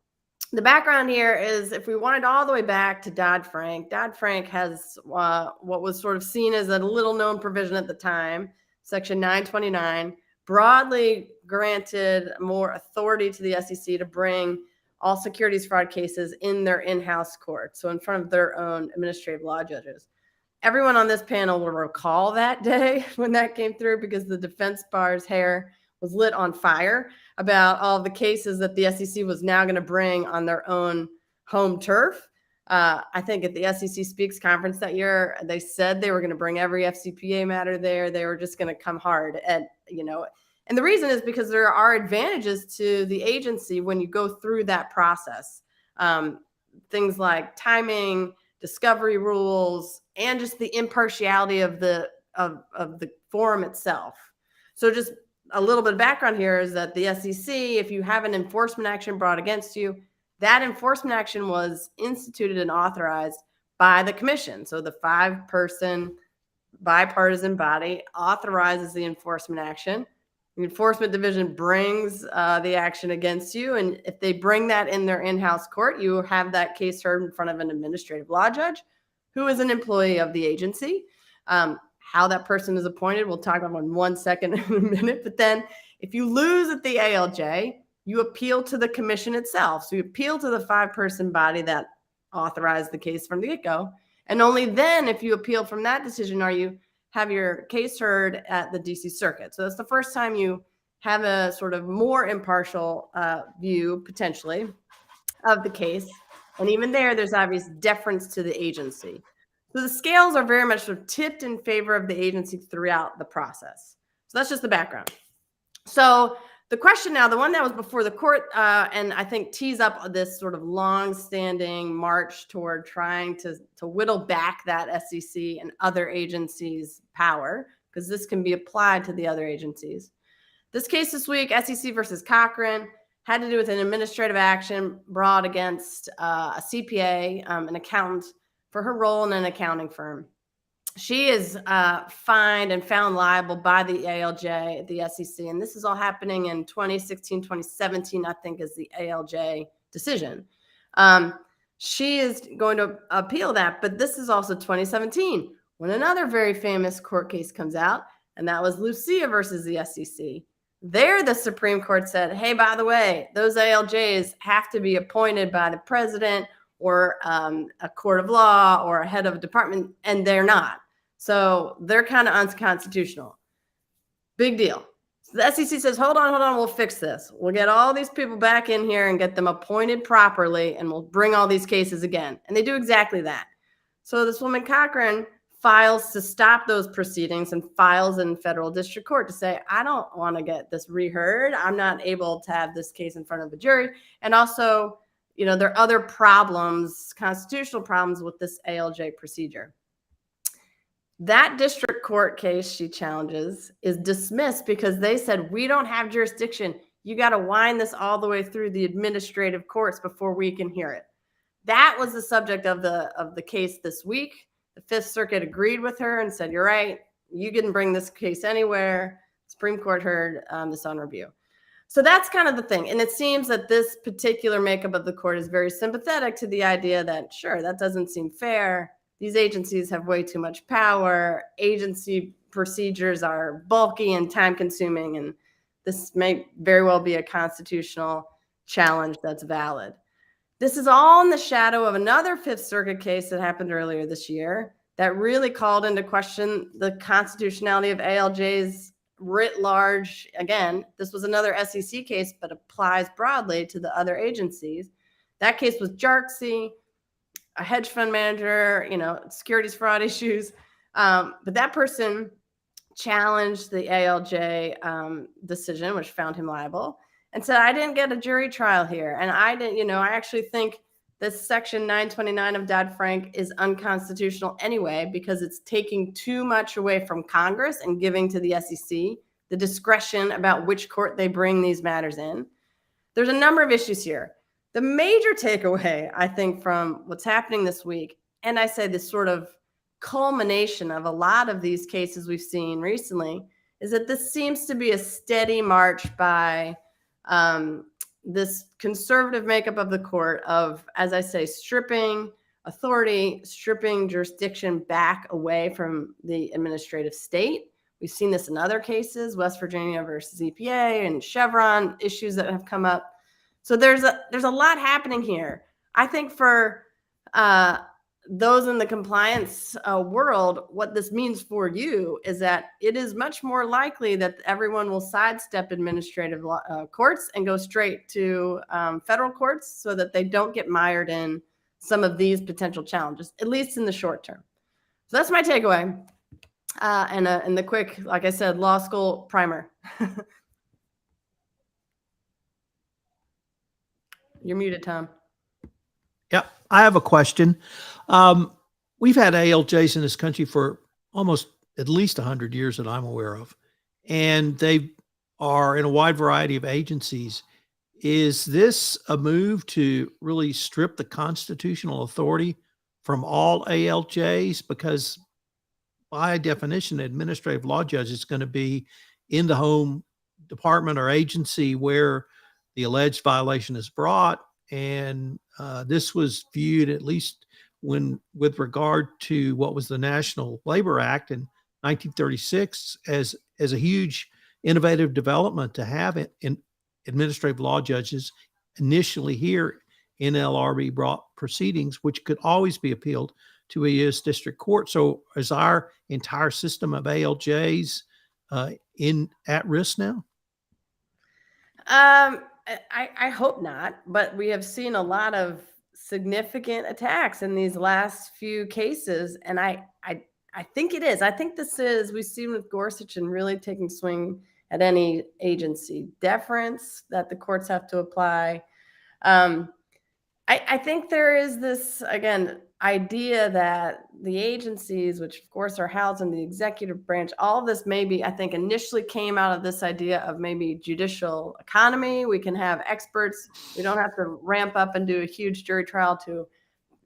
the background here is if we wanted all the way back to Dodd-Frank, Dodd-Frank has what was sort of seen as a little known provision at the time, Section 929, broadly granted more authority to the SEC to bring all securities fraud cases in their in-house court, so in front of their own administrative law judges. Everyone on this panel will recall that day when that came through because the defense bar's hair was lit on fire about all the cases that the SEC was now going to bring on their own home turf. I think at the SEC Speaks conference that year, they said they were going to bring every FCPA matter there. They were just going to come hard and the reason is because there are advantages to the agency when you go through that process. Things like timing, discovery rules, and just the impartiality of the forum itself. So just a little bit of background here is that the SEC, if you have an enforcement action brought against you, that enforcement action was instituted and authorized by the commission. So the 5-person bipartisan body authorizes the enforcement action. The enforcement division brings the action against you. And if they bring that in their in-house court, you have that case heard in front of an administrative law judge who is an employee of the agency. How that person is appointed, we'll talk about in 1 second in a minute. But then if you lose at the ALJ, you appeal to the commission itself. So you appeal to the 5-person body that authorized the case from the get-go. And only then, if you appeal from that decision, are you have your case heard at the DC Circuit. So that's the first time you have a sort of more impartial view, potentially, of the case. And even there's obvious deference to the agency. So the scales are very much sort of tipped in favor of the agency throughout the process. So that's just the background. So the question now, the one that was before the court, and I think tees up this sort of long-standing march toward trying to whittle back that SEC and other agencies' power, because this can be applied to the other agencies. This case this week, SEC versus Cochran, had to do with an administrative action brought against a CPA, an accountant, for her role in an accounting firm. She is fined and found liable by the ALJ, the SEC, and this is all happening in 2016, 2017, I think, is the ALJ decision. She is going to appeal that, but this is also 2017 when another very famous court case comes out, and that was Lucia versus the SEC. There, the Supreme Court said, hey, by the way, those ALJs have to be appointed by the president or a court of law or a head of a department, and they're not. So they're kind of unconstitutional. Big deal. So the SEC says, hold on, we'll fix this. We'll get all these people back in here and get them appointed properly, and we'll bring all these cases again. And they do exactly that. So this woman Cochran files to stop those proceedings and files in federal district court to say, I don't want to get this reheard. I'm not able to have this case in front of a jury. And also, there are other problems, constitutional problems with this ALJ procedure. That district court case she challenges is dismissed because they said, we don't have jurisdiction. You got to wind this all the way through the administrative courts before we can hear it. That was the subject of the case this week. The Fifth Circuit agreed with her and said, you're right. You can bring this case anywhere. Supreme Court heard this on review. So that's kind of the thing. And it seems that this particular makeup of the court is very sympathetic to the idea that, sure, that doesn't seem fair. These agencies have way too much power. Agency procedures are bulky and time consuming. And this may very well be a constitutional challenge that's valid. This is all in the shadow of another Fifth Circuit case that happened earlier this year that really called into question the constitutionality of ALJs writ large. Again, this was another SEC case, but applies broadly to the other agencies. That case was Jarksy, a hedge fund manager, securities fraud issues. But that person challenged the ALJ decision, which found him liable, and said, I didn't get a jury trial here. And I didn't, I actually think this section 929 of Dodd-Frank is unconstitutional anyway, because it's taking too much away from Congress and giving to the SEC the discretion about which court they bring these matters in. There's a number of issues here. The major takeaway, I think, from what's happening this week, and I say this sort of culmination of a lot of these cases we've seen recently, is that this seems to be a steady march by this conservative makeup of the court of, as I say, stripping authority, stripping jurisdiction back away from the administrative state. We've seen this in other cases, West Virginia versus EPA and Chevron issues that have come up. So there's a lot happening here. I think for those in the compliance world, what this means for you is that it is much more likely that everyone will sidestep administrative courts and go straight to federal courts so that they don't get mired in some of these potential challenges, at least in the short term. So that's my takeaway. And the quick, like I said, law school primer. You're muted, Tom. Yep. I have a question. We've had ALJs in this country for almost at least 100 years that I'm aware of, and they are in a wide variety of agencies. Is this a move to really strip the constitutional authority from all ALJs? Because by definition, an administrative law judge is going to be in the home department or agency where the alleged violation is brought. And this was viewed, at least with regard to what was the National Labor Act in 1936, as a huge innovative development to have it in administrative law judges initially here in LRB brought proceedings, which could always be appealed to a U.S. district court. So is our entire system of ALJs at risk now? I hope not, but we have seen a lot of significant attacks in these last few cases, and I think it is. I think this is, we've seen with Gorsuch and really taking swing at any agency deference that the courts have to apply. I think there is this, again, idea that the agencies, which of course are housed in the executive branch, all of this maybe, I think, initially came out of this idea of maybe judicial economy. We can have experts. We don't have to ramp up and do a huge jury trial to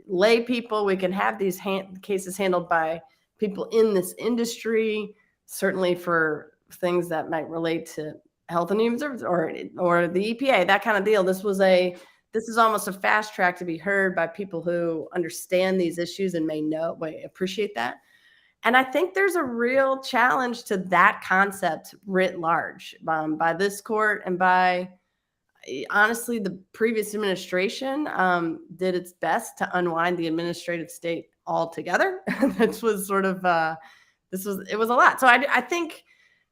lay people. We can have these cases handled by people in this industry, certainly for things that might relate to health and human services or the EPA, that kind of deal. This is almost a fast track to be heard by people who understand these issues and may appreciate that. And I think there's a real challenge to that concept writ large by this court and by, honestly, the previous administration did its best to unwind the administrative state altogether. This was sort of, it was a lot. So I think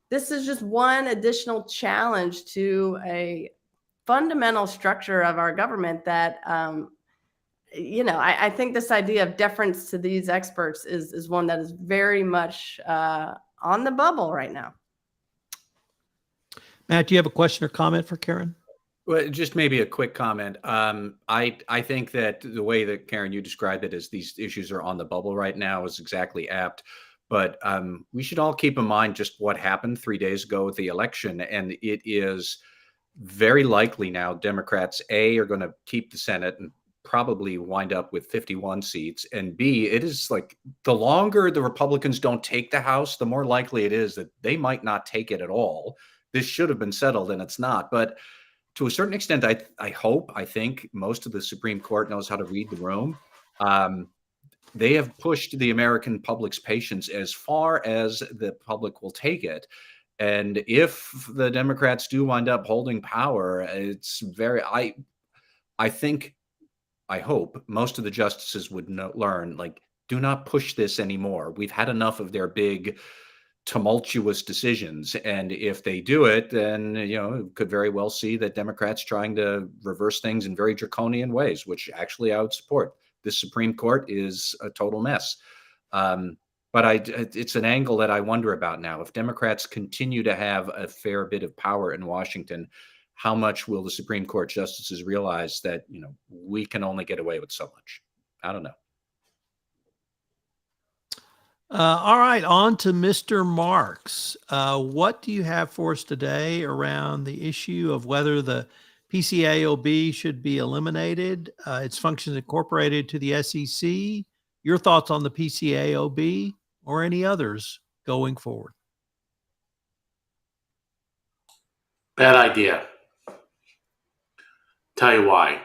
this is just one additional challenge to a fundamental structure of our government that, I think this idea of deference to these experts is one that is very much on the bubble right now. Matt, do you have a question or comment for Karen? Well, just maybe a quick comment. I think that the way that, Karen, you described it as these issues are on the bubble right now is exactly apt. But we should all keep in mind just what happened 3 days ago with the election. And it is very likely now Democrats, A, are going to keep the Senate and probably wind up with 51 seats. And B, it is like the longer the Republicans don't take the House, the more likely it is that they might not take it at all, this should have been settled, and it's not. But to a certain extent, I think most of the Supreme Court knows how to read the room. They have pushed the American public's patience as far as the public will take it. And if the Democrats do wind up holding power, it's very, I think, I hope most of the justices would learn, like, do not push this anymore. We've had enough of their big tumultuous decisions. And if they do it, then, could very well see that Democrats trying to reverse things in very draconian ways, which actually I would support. The Supreme Court is a total mess. But it's an angle that I wonder about now. If Democrats continue to have a fair bit of power in Washington, how much will the Supreme Court justices realize that, we can only get away with so much? I don't know. All right, on to Mr. Marks. What do you have for us today around the issue of whether the PCAOB should be eliminated, its functions incorporated to the SEC, your thoughts on the PCAOB or any others going forward? Bad idea. Tell you why.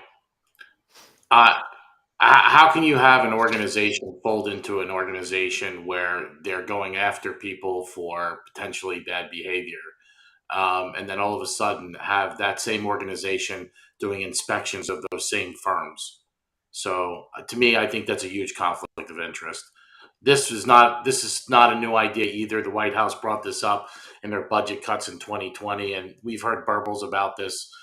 How can you have an organization fold into an organization where they're going after people for potentially bad behavior, and then all of a sudden have that same organization doing inspections of those same firms? So to me, I think that's a huge conflict of interest. This is not a new idea either. The White House brought this up in their budget cuts in 2020, and we've heard burbles about this,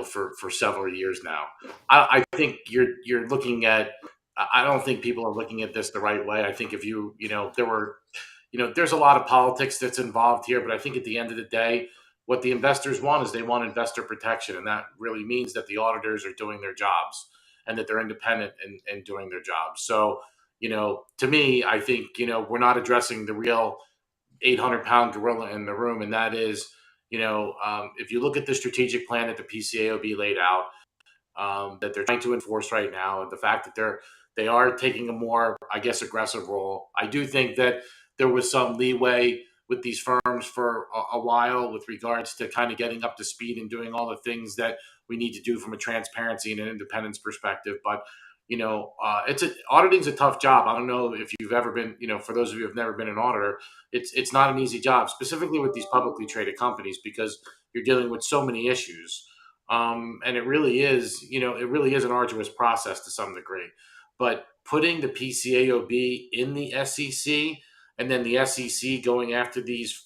for several years now. I think you're looking at. I don't think people are looking at this the right way. I think if there's a lot of politics that's involved here, but I think at the end of the day, what the investors want is they want investor protection, and that really means that the auditors are doing their jobs and that they're independent and doing their jobs. So, to me, I think, we're not addressing the real 800-pound gorilla in the room. And that is, if you look at the strategic plan that the PCAOB laid out, that they're trying to enforce right now, and the fact that they are taking a more, I guess, aggressive role. I do think that there was some leeway with these firms for a while with regards to kind of getting up to speed and doing all the things that we need to do from a transparency and an independence perspective. But auditing's a tough job. I don't know if you've ever been, for those of you who have never been an auditor, it's not an easy job, specifically with these publicly traded companies, because you're dealing with so many issues. And it really is an arduous process to some degree. But putting the PCAOB in the SEC, and then the SEC going after these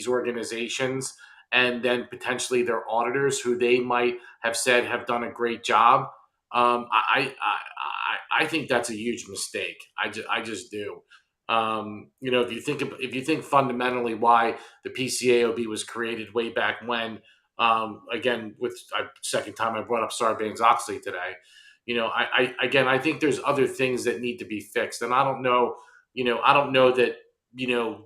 organizations, and then potentially their auditors, who they might have said have done a great job. I think that's a huge mistake. I just do. If you think fundamentally why the PCAOB was created way back when, again, second time I brought up Sarbanes-Oxley today. I think there's other things that need to be fixed, and I don't know that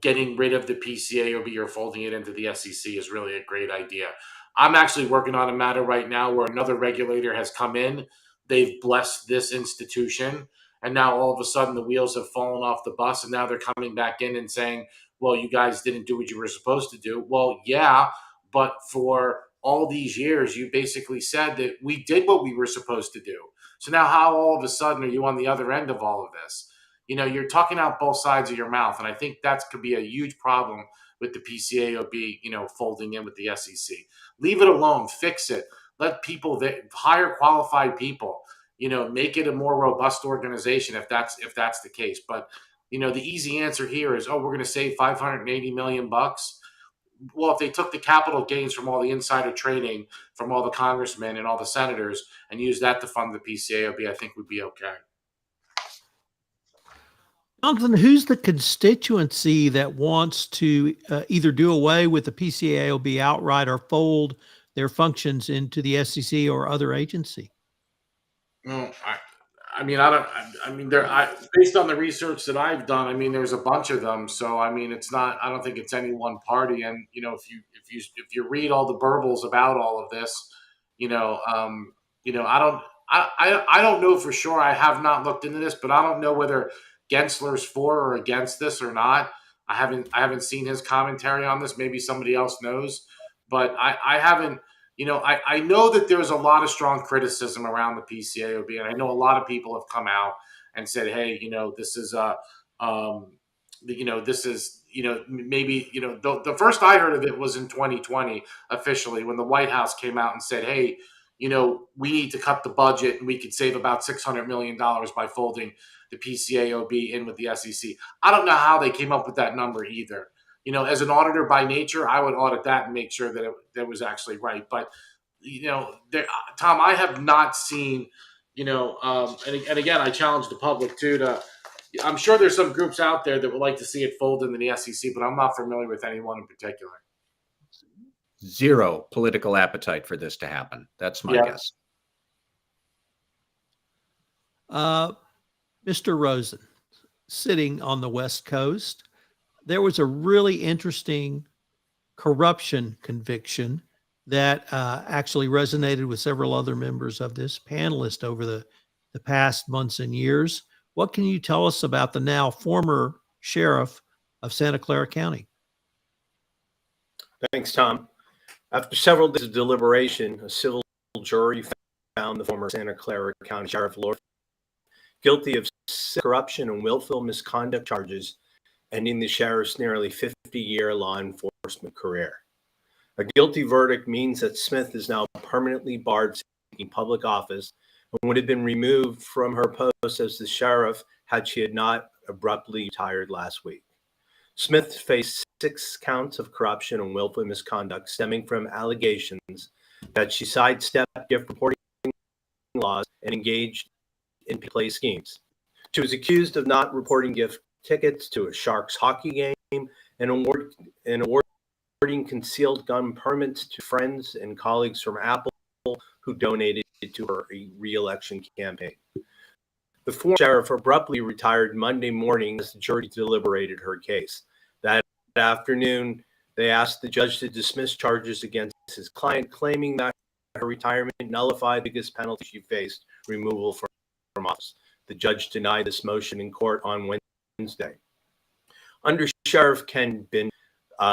getting rid of the PCAOB or folding it into the SEC is really a great idea. I'm actually working on a matter right now where another regulator has come in. They've blessed this institution, and now all of a sudden the wheels have fallen off the bus, and now they're coming back in and saying, well, you guys didn't do what you were supposed to do. Well, yeah, but for all these years, you basically said that we did what we were supposed to do. So now how all of a sudden are you on the other end of all of this? You're talking out both sides of your mouth, and I think that could be a huge problem with the PCAOB, folding in with the SEC. Leave it alone, fix it. Let people hire qualified people, make it a more robust organization if that's the case. But, the easy answer here is, we're going to save $580 million. Well, if they took the capital gains from all the insider trading from all the congressmen and all the senators and used that to fund the PCAOB, I think we'd be okay. Jonathan, who's the constituency that wants to either do away with the PCAOB outright or fold their functions into the SEC or other agency? No, based on the research that I've done, there's a bunch of them. So, it's not, I don't think it's any one party. And, if you read all the burbles about all of this, I don't know for sure. I have not looked into this, but I don't know whether Gensler's for or against this or not. I haven't seen his commentary on this. Maybe somebody else knows, but I haven't. I know that there's a lot of strong criticism around the PCAOB, and I know a lot of people have come out and said, "Hey, this is this is maybe the first I heard of it was in 2020 officially when the White House came out and said, hey, we need to cut the budget and we could save about $600 million by folding the PCAOB in with the SEC. I don't know how they came up with that number either. As an auditor by nature, I would audit that and make sure that that was actually right. But, Tom, I have not seen, and again, I challenge the public too I'm sure there's some groups out there that would like to see it fold into the SEC, but I'm not familiar with anyone in particular. Zero political appetite for this to happen. That's my guess. Mr. Rosen, sitting on the West Coast, there was a really interesting corruption conviction that actually resonated with several other members of this panelist over the past months and years. What can you tell us about the now former sheriff of Santa Clara County? Thanks, Tom. After several days of deliberation, a civil jury found the former Santa Clara County Sheriff Lord guilty of corruption and willful misconduct charges, ending the sheriff's nearly 50-year law enforcement career. A guilty verdict means that Smith is now permanently barred seeking public office and would have been removed from her post as the sheriff had she had not abruptly retired last week. Smith faced 6 counts of corruption and willful misconduct stemming from allegations that she sidestepped gift reporting laws and engaged in play schemes. She was accused of not reporting gift tickets to a Sharks hockey game and awarding concealed gun permits to friends and colleagues from Apple who donated to her re-election campaign. The former sheriff abruptly retired Monday morning as the jury deliberated her case. That afternoon, they asked the judge to dismiss charges against his client, claiming that her retirement nullified the biggest penalty she faced, removal from office. The judge denied this motion in court on Wednesday. Under Sheriff Ken Bin,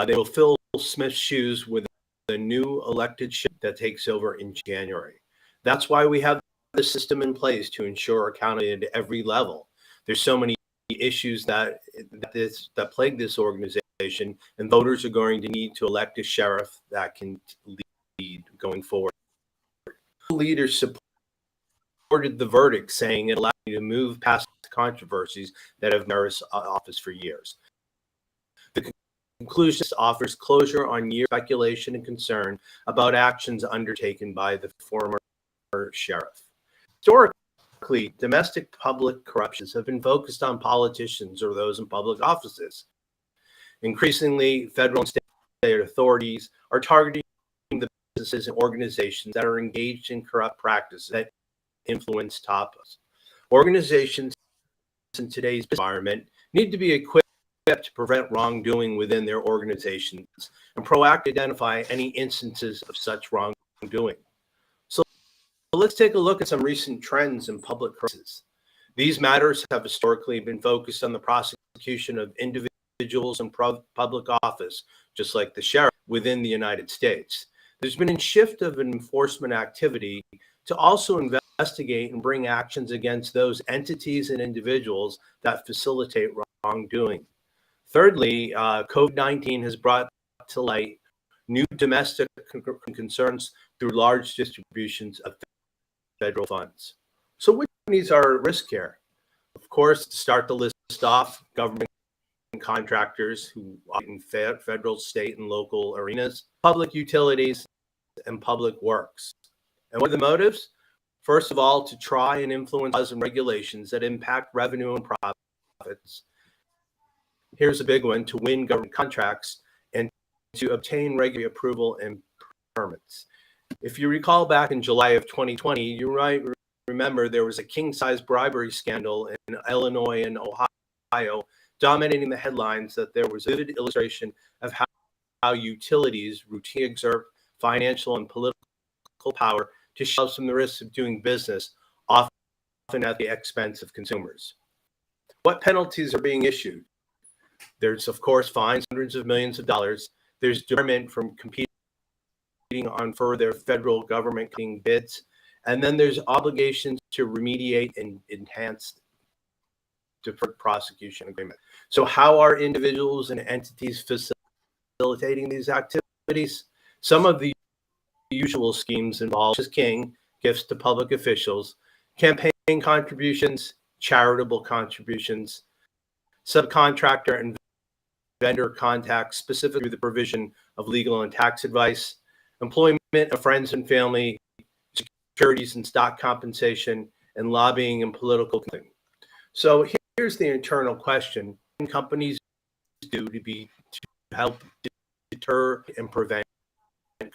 they will fill Smith's shoes with a new elected sheriff that takes over in January. That's why we have the system in place to ensure accountability at every level. There's so many issues that plague this organization, and voters are going to need to elect a sheriff that can lead going forward. Leaders supported the verdict, saying it allowed you to move past controversies that have Mayor's office for years. The conclusion offers closure on years of speculation and concern about actions undertaken by the former sheriff. Historically, domestic public corruptions have been focused on politicians or those in public offices. Increasingly, federal and state authorities are targeting the businesses and organizations that are engaged in corrupt practices that influence top us. Organizations in today's environment need to be equipped to prevent wrongdoing within their organizations and proactively identify any instances of such wrongdoing. So let's take a look at some recent trends in public corruption. These matters have historically been focused on the prosecution of individuals in public office, just like the sheriff within the United States. There's been a shift of enforcement activity to also investigate and bring actions against those entities and individuals that facilitate wrongdoing. Thirdly, COVID-19 has brought to light new domestic concerns through large distributions of federal funds. So which companies are at risk here? Of course, to start the list off, government contractors who operate in federal, state, and local arenas, public utilities, and public works. And what are the motives? First of all, to try and influence laws and regulations that impact revenue and profits. Here's a big one: to win government contracts and to obtain regulatory approval and permits. If you recall back in July of 2020, you might remember there was a king-size bribery scandal in Illinois and Ohio, dominating the headlines. That there was a vivid illustration of how utilities routinely exert financial and political power to shelve some of the risks of doing business, often at the expense of consumers. What penalties are being issued? There's, of course, fines, hundreds of millions of dollars. There's debarment from competing on further federal government bids. And then there's obligations to remediate and enhance deferred prosecution agreement. So how are individuals and entities facilitating these activities? Some of the usual schemes involve king, gifts to public officials, campaign contributions, charitable contributions, subcontractor and vendor contacts, specifically the provision of legal and tax advice, employment of friends and family, securities and stock compensation, and lobbying and political. So here's the internal question: what can companies do to help deter and prevent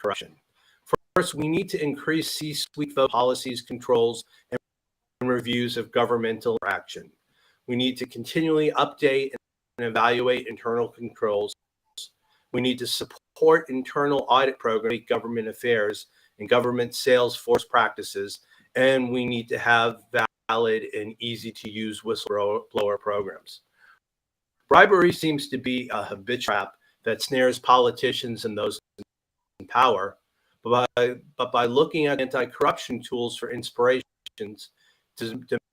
corruption? First, we need to increase C-suite policies, controls, and reviews of governmental action. We need to continually update and evaluate internal controls. We need to support internal audit programs, government affairs, and government sales force practices. And we need to have valid and easy to use whistleblower programs. Bribery seems to be a habitual trap that snares politicians and those in power. But by looking at anti-corruption tools for inspirations,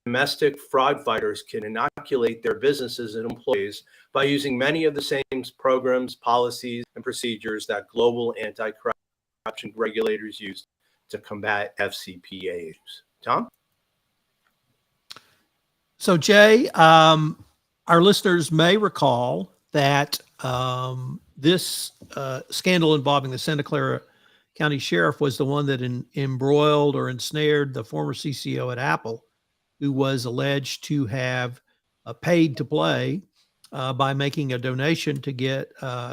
domestic fraud fighters can inoculate their businesses and employees by using many of the same programs, policies, and procedures that global anti-corruption regulators use to combat FCPA issues. Tom? So, Jay, our listeners may recall that this scandal involving the Santa Clara County Sheriff was the one that embroiled or ensnared the former CCO at Apple, who was alleged to have paid to play by making a donation to get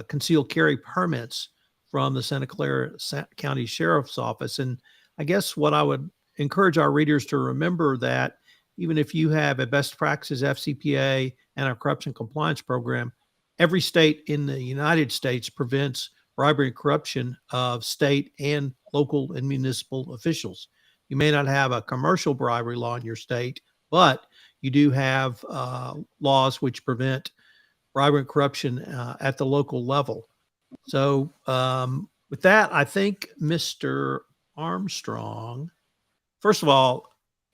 concealed carry permits from the Santa Clara County Sheriff's Office. And I guess what I would encourage our readers to remember that even if you have a best practices FCPA and a corruption compliance program, every state in the United States prevents bribery and corruption of state and local and municipal officials. You may not have a commercial bribery law in your state, but you do have laws which prevent bribery and corruption at the local level. So with that, I think Mr. Armstrong, first of all,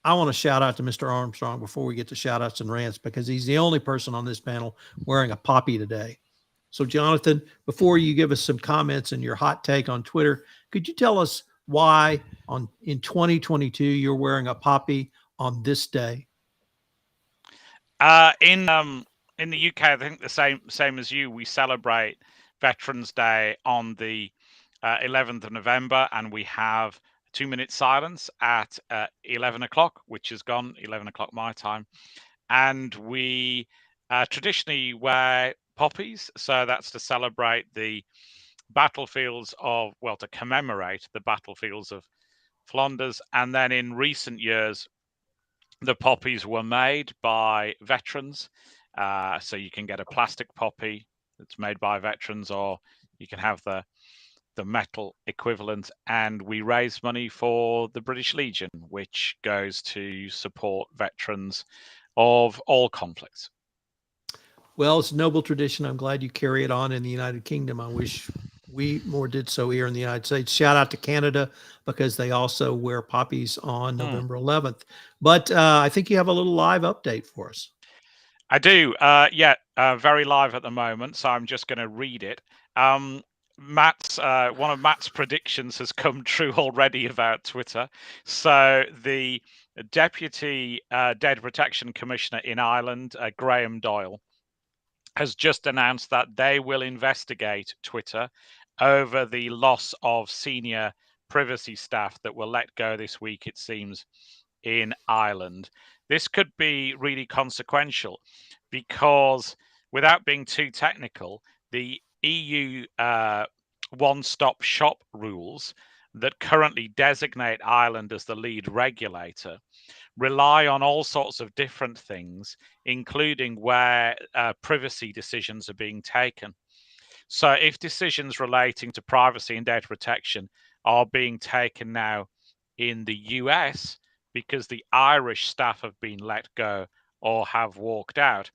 I want to shout out to Mr. Armstrong before we get to shout outs and rants, because he's the only person on this panel wearing a poppy today. So Jonathan, before you give us some comments and your hot take on Twitter, could you tell us why in 2022 you're wearing a poppy on this day? In the UK, I think the same as you, we celebrate Veterans Day on the 11th of November, and we have 2-minute silence at 11 o'clock, which is gone, 11 o'clock my time. And we traditionally wear poppies, so that's to celebrate the battlefields of, well, to commemorate the battlefields of Flanders. And then in recent years, the poppies were made by veterans. So you can get a plastic poppy that's made by veterans, or you can have the metal equivalent. And we raise money for the British Legion, which goes to support veterans of all conflicts. Well, it's a noble tradition. I'm glad you carry it on in the United Kingdom. I wish we more did so here in the United States. Shout out to Canada, because they also wear poppies on November 11th. But I think you have a little live update for us. I do. Very live at the moment. So I'm just going to read it. Matt's one of Matt's predictions has come true already about Twitter. So the Deputy Data Protection Commissioner in Ireland, Graham Doyle, has just announced that they will investigate Twitter over the loss of senior privacy staff that were let go this week, it seems, in Ireland. This could be really consequential because, without being too technical, the EU one-stop shop rules that currently designate Ireland as the lead regulator rely on all sorts of different things, including where privacy decisions are being taken. So if decisions relating to privacy and data protection are being taken now in the US because the Irish staff have been let go or have walked out,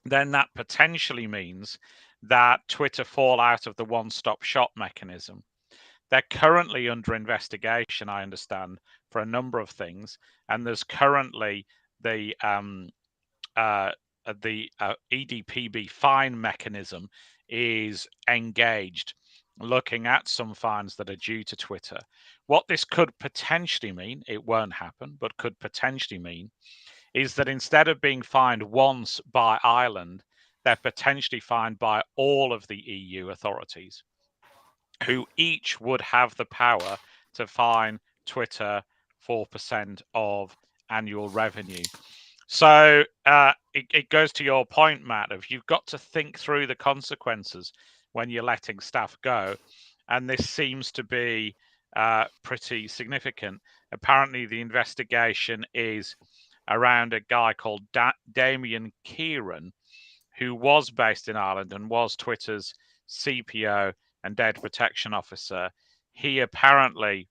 then that potentially means that Twitter fall out of the one-stop shop mechanism. They're currently under investigation, I understand, for a number of things, and there's currently the EDPB fine mechanism is engaged, looking at some fines that are due to Twitter. What this could potentially mean, it won't happen, but could potentially mean, is that instead of being fined once by Ireland, they're potentially fined by all of the EU authorities, who each would have the power to fine Twitter 4% of annual revenue. So it goes to your point, Matt, of you've got to think through the consequences when you're letting staff go. And this seems to be pretty significant. Apparently, the investigation is around a guy called Damien Kieran, who was based in Ireland and was Twitter's CPO and data protection officer. He apparently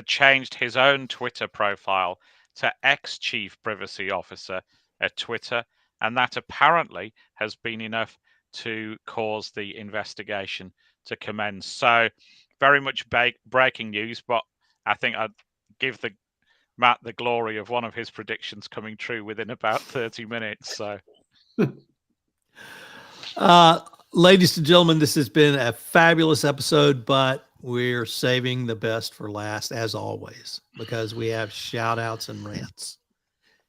changed his own Twitter profile to ex-chief privacy officer at Twitter, and that apparently has been enough to cause the investigation to commence. So very much breaking news, but I think I'd give Matt the glory of one of his predictions coming true within about 30 minutes. So ladies and gentlemen, this has been a fabulous episode, but we're saving the best for last, as always, because we have shout outs and rants.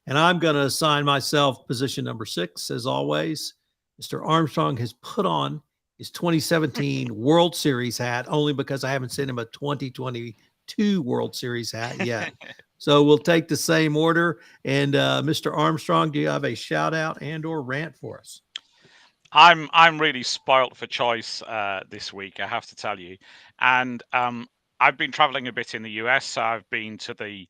And I'm going to assign myself position number 6, as always. Mr. Armstrong has put on his 2017 World Series hat only because I haven't sent him a 2022 World Series hat yet. So we'll take the same order. And Mr. Armstrong, do you have a shout out and or rant for us? I'm really spoilt for choice this week, I have to tell you. And I've been traveling a bit in the US. So I've been to the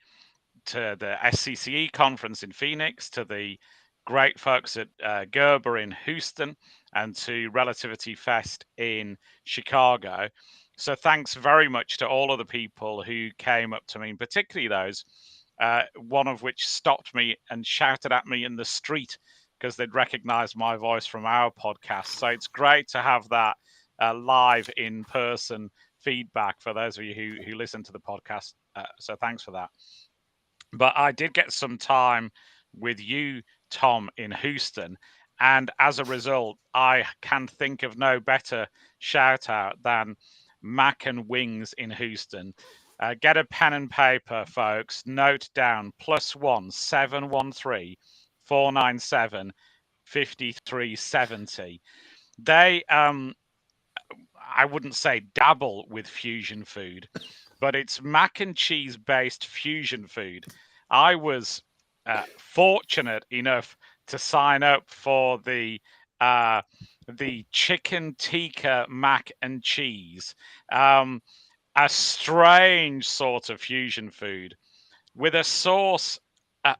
SCCE conference in Phoenix, to the great folks at Gerber in Houston, and to Relativity Fest in Chicago. So thanks very much to all of the people who came up to me, and particularly those, one of which stopped me and shouted at me in the street because they'd recognized my voice from our podcast. So it's great to have that live in-person feedback for those of you who listen to the podcast. So thanks for that. But I did get some time with you, Tom, in Houston. And as a result, I can think of no better shout out than Mac and Wings in Houston. Get a pen and paper, folks. Note down +1 713 497 5370. They, I wouldn't say dabble with fusion food, but it's mac and cheese based fusion food. I was fortunate enough to sign up for the chicken tikka mac and cheese, a strange sort of fusion food with a sauce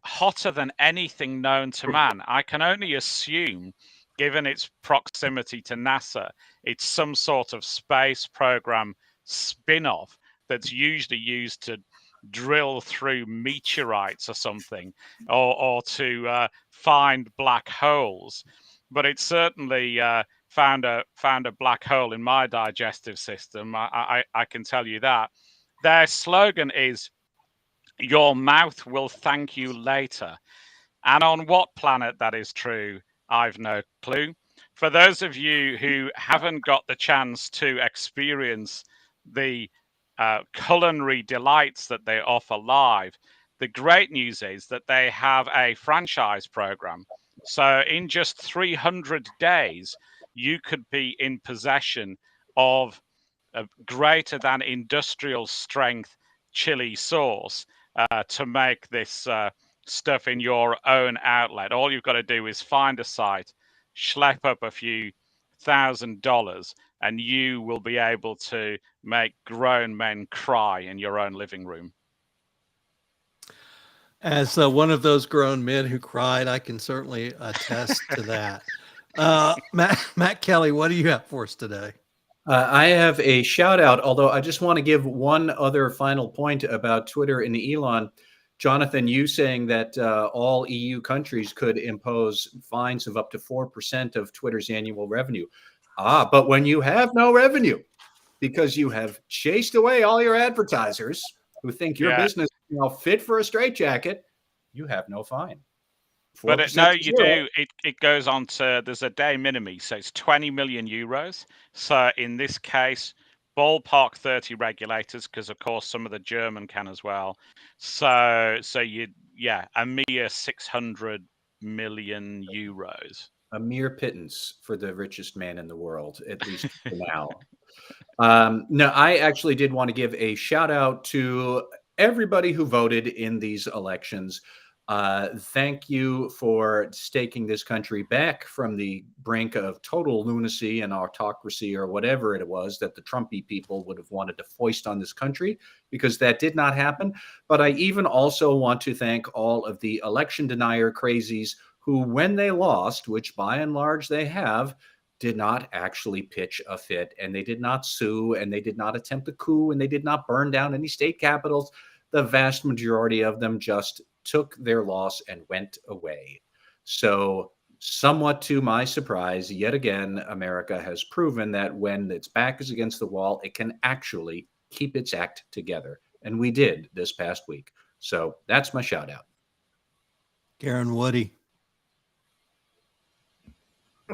hotter than anything known to man. I can only assume, given its proximity to NASA, it's some sort of space program spin-off that's usually used to drill through meteorites or something, or to find black holes. But it certainly found a black hole in my digestive system. I can tell you that. Their slogan is, "Your mouth will thank you later." And on what planet that is true, I've no clue. For those of you who haven't got the chance to experience the culinary delights that they offer live, the great news is that they have a franchise program. So in just 300 days, you could be in possession of a greater than industrial strength chili sauce to make this stuff in your own outlet. All you've got to do is find a site, schlep up a few $1,000, and you will be able to make grown men cry in your own living room. As one of those grown men who cried, I can certainly attest to that. Matt Kelly, what do you have for us today? I have a shout out, although I just want to give one other final point about Twitter and Elon. Jonathan, you saying that all EU countries could impose fines of up to 4% of Twitter's annual revenue. But when you have no revenue because you have chased away all your advertisers who think your business is fit for a straitjacket, you have no fine. But no, you do. It goes on to, there's a de minimis, so it's 20 million euros. So in this case, ballpark 30 regulators, because of course some of the German can as well. So you, a mere 600 million euros. A mere pittance for the richest man in the world, at least for now. No, I actually did want to give a shout out to everybody who voted in these elections. Thank you for staking this country back from the brink of total lunacy and autocracy, or whatever it was that the Trumpy people would have wanted to foist on this country, because that did not happen. But I even also want to thank all of the election denier crazies who, when they lost, which by and large they have, did not actually pitch a fit, and they did not sue, and they did not attempt a coup, and they did not burn down any state capitals. The vast majority of them just took their loss and went away. So, somewhat to my surprise, yet again, America has proven that when its back is against the wall, it can actually keep its act together. And we did this past week. So that's my shout out. Karen Woody.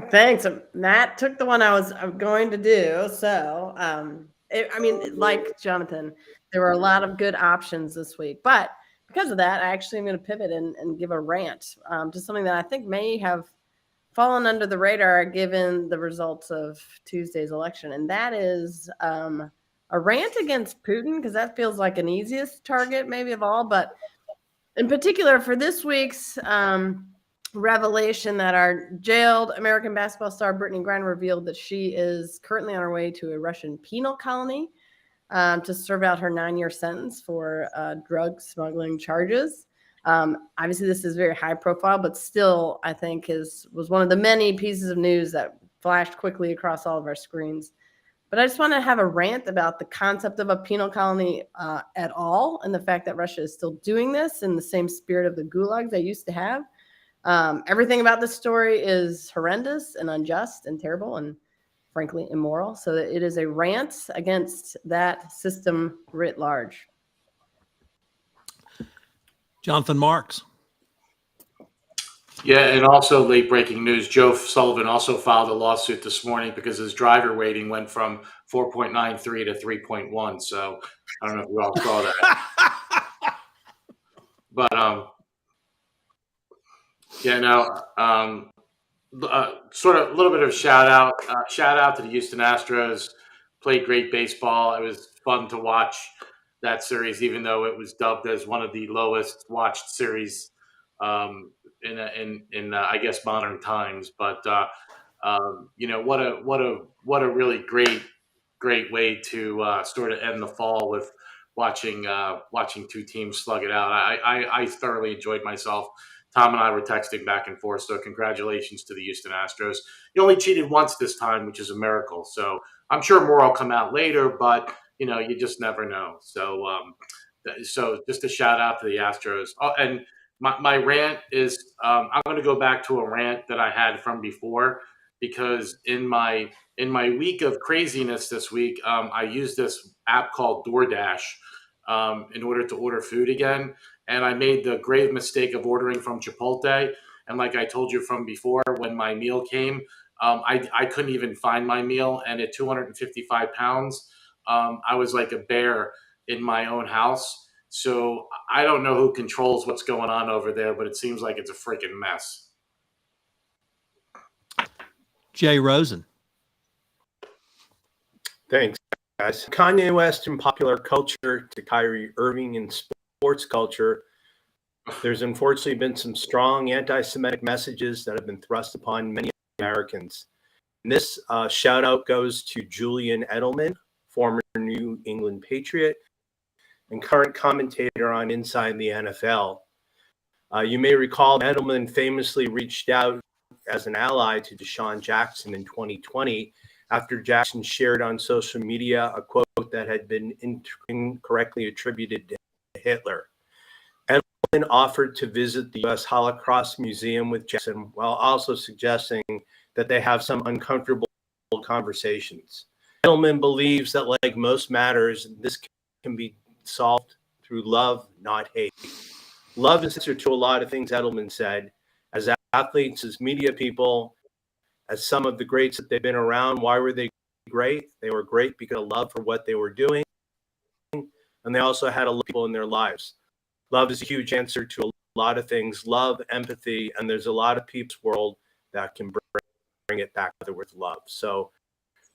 Thanks. Matt took the one I was going to do. So, I mean, like Jonathan, there were a lot of good options this week. But because of that, I actually am going to pivot and give a rant to something that I think may have fallen under the radar given the results of Tuesday's election. And that is a rant against Putin, because that feels like an easiest target maybe of all. But in particular for this week's revelation that our jailed American basketball star Brittany Griner revealed that she is currently on her way to a Russian penal colony to serve out her 9-year sentence for drug smuggling charges. Obviously, this is very high profile, but still, I think was one of the many pieces of news that flashed quickly across all of our screens. But I just want to have a rant about the concept of a penal colony at all, and the fact that Russia is still doing this in the same spirit of the gulags they used to have. Everything about this story is horrendous and unjust and terrible and frankly immoral. So it is a rant against that system writ large. Jonathan Marks. Yeah, and also late breaking news, Joe Sullivan also filed a lawsuit this morning because his driver rating went from 4.93 to 3.1. So I don't know if you all saw that. But sort of a little bit of shout out to the Houston Astros. Played great baseball. It was fun to watch that series, even though it was dubbed as one of the lowest watched series in I guess modern times. But what a really great way to sort of end the fall with watching two teams slug it out. I thoroughly enjoyed myself. Tom and I were texting back and forth, so congratulations to the Houston Astros. You only cheated once this time, which is a miracle. So I'm sure more will come out later, but you just never know. So just a shout out to the Astros. Oh, and my rant is I'm going to go back to a rant that I had from before, because in my week of craziness this week, I used this app called DoorDash in order to order food again. And I made the grave mistake of ordering from Chipotle. And like I told you from before, when my meal came, I couldn't even find my meal. And at 255 pounds, I was like a bear in my own house. So I don't know who controls what's going on over there, but it seems like it's a freaking mess. Jay Rosen. Thanks, guys. Kanye West in popular culture to Kyrie Irving in sports culture. There's unfortunately been some strong anti-Semitic messages that have been thrust upon many Americans. And this shout out goes to Julian Edelman, former New England Patriot and current commentator on Inside the NFL. You may recall Edelman famously reached out as an ally to Deshaun Jackson in 2020 after Jackson shared on social media a quote that had been incorrectly attributed to Hitler. offered to visit the U.S. Holocaust Museum with Jackson while also suggesting that they have some uncomfortable conversations. Edelman believes that, like most matters, this can be solved through love, not hate. Love is the answer to a lot of things, Edelman said. As athletes, as media people, as some of the greats that they've been around, why were they great? They were great because of love for what they were doing. And they also had a lot of people in their lives. Love is a huge answer to a lot of things. Love, empathy, and there's a lot of people's world that can bring it back together with love. So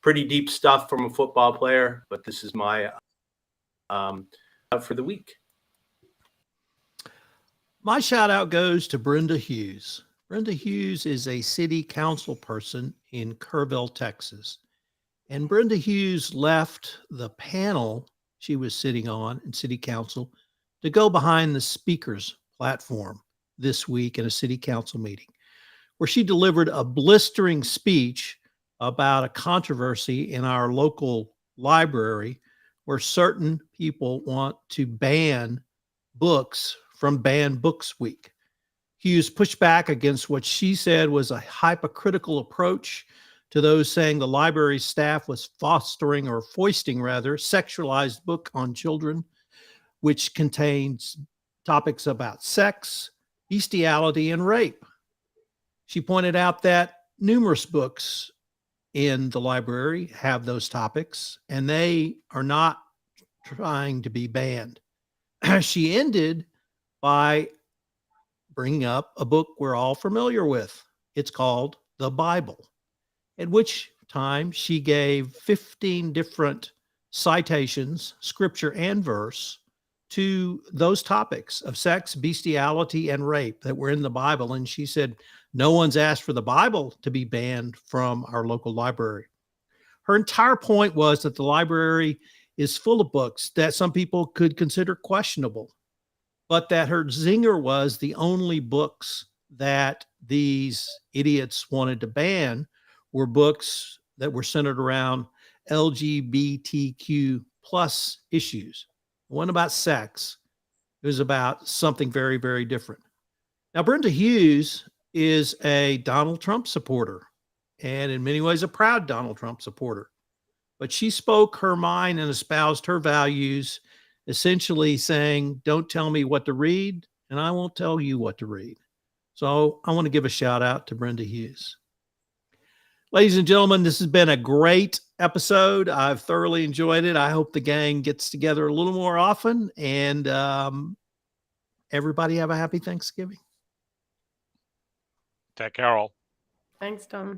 pretty deep stuff from a football player, but this is my for the week. My shout out goes to Brenda Hughes. Brenda Hughes is a city council person in Kerrville, Texas. And Brenda Hughes left the panel she was sitting on in city council to go behind the speaker's platform this week in a city council meeting, where she delivered a blistering speech about a controversy in our local library where certain people want to ban books from Banned Books Week. Hughes pushed back against what she said was a hypocritical approach to those saying the library staff was foisting sexualized book on children, which contains topics about sex, bestiality, and rape. She pointed out that numerous books in the library have those topics, and they are not trying to be banned. She ended by bringing up a book we're all familiar with. It's called the Bible, at which time she gave 15 different citations, scripture and verse, to those topics of sex, bestiality, and rape that were in the Bible. And she said, no one's asked for the Bible to be banned from our local library. Her entire point was that the library is full of books that some people could consider questionable, but that her zinger was the only books that these idiots wanted to ban were books that were centered around LGBTQ plus issues. It wasn't about sex. It was about something very, very different. Now, Brenda Hughes is a Donald Trump supporter, and in many ways a proud Donald Trump supporter. But she spoke her mind and espoused her values, essentially saying, don't tell me what to read, and I won't tell you what to read. So I want to give a shout out to Brenda Hughes. Ladies and gentlemen, this has been a great episode. I've thoroughly enjoyed it. I hope the gang gets together a little more often, and everybody have a happy Thanksgiving. Take care, all. Thanks, Tom.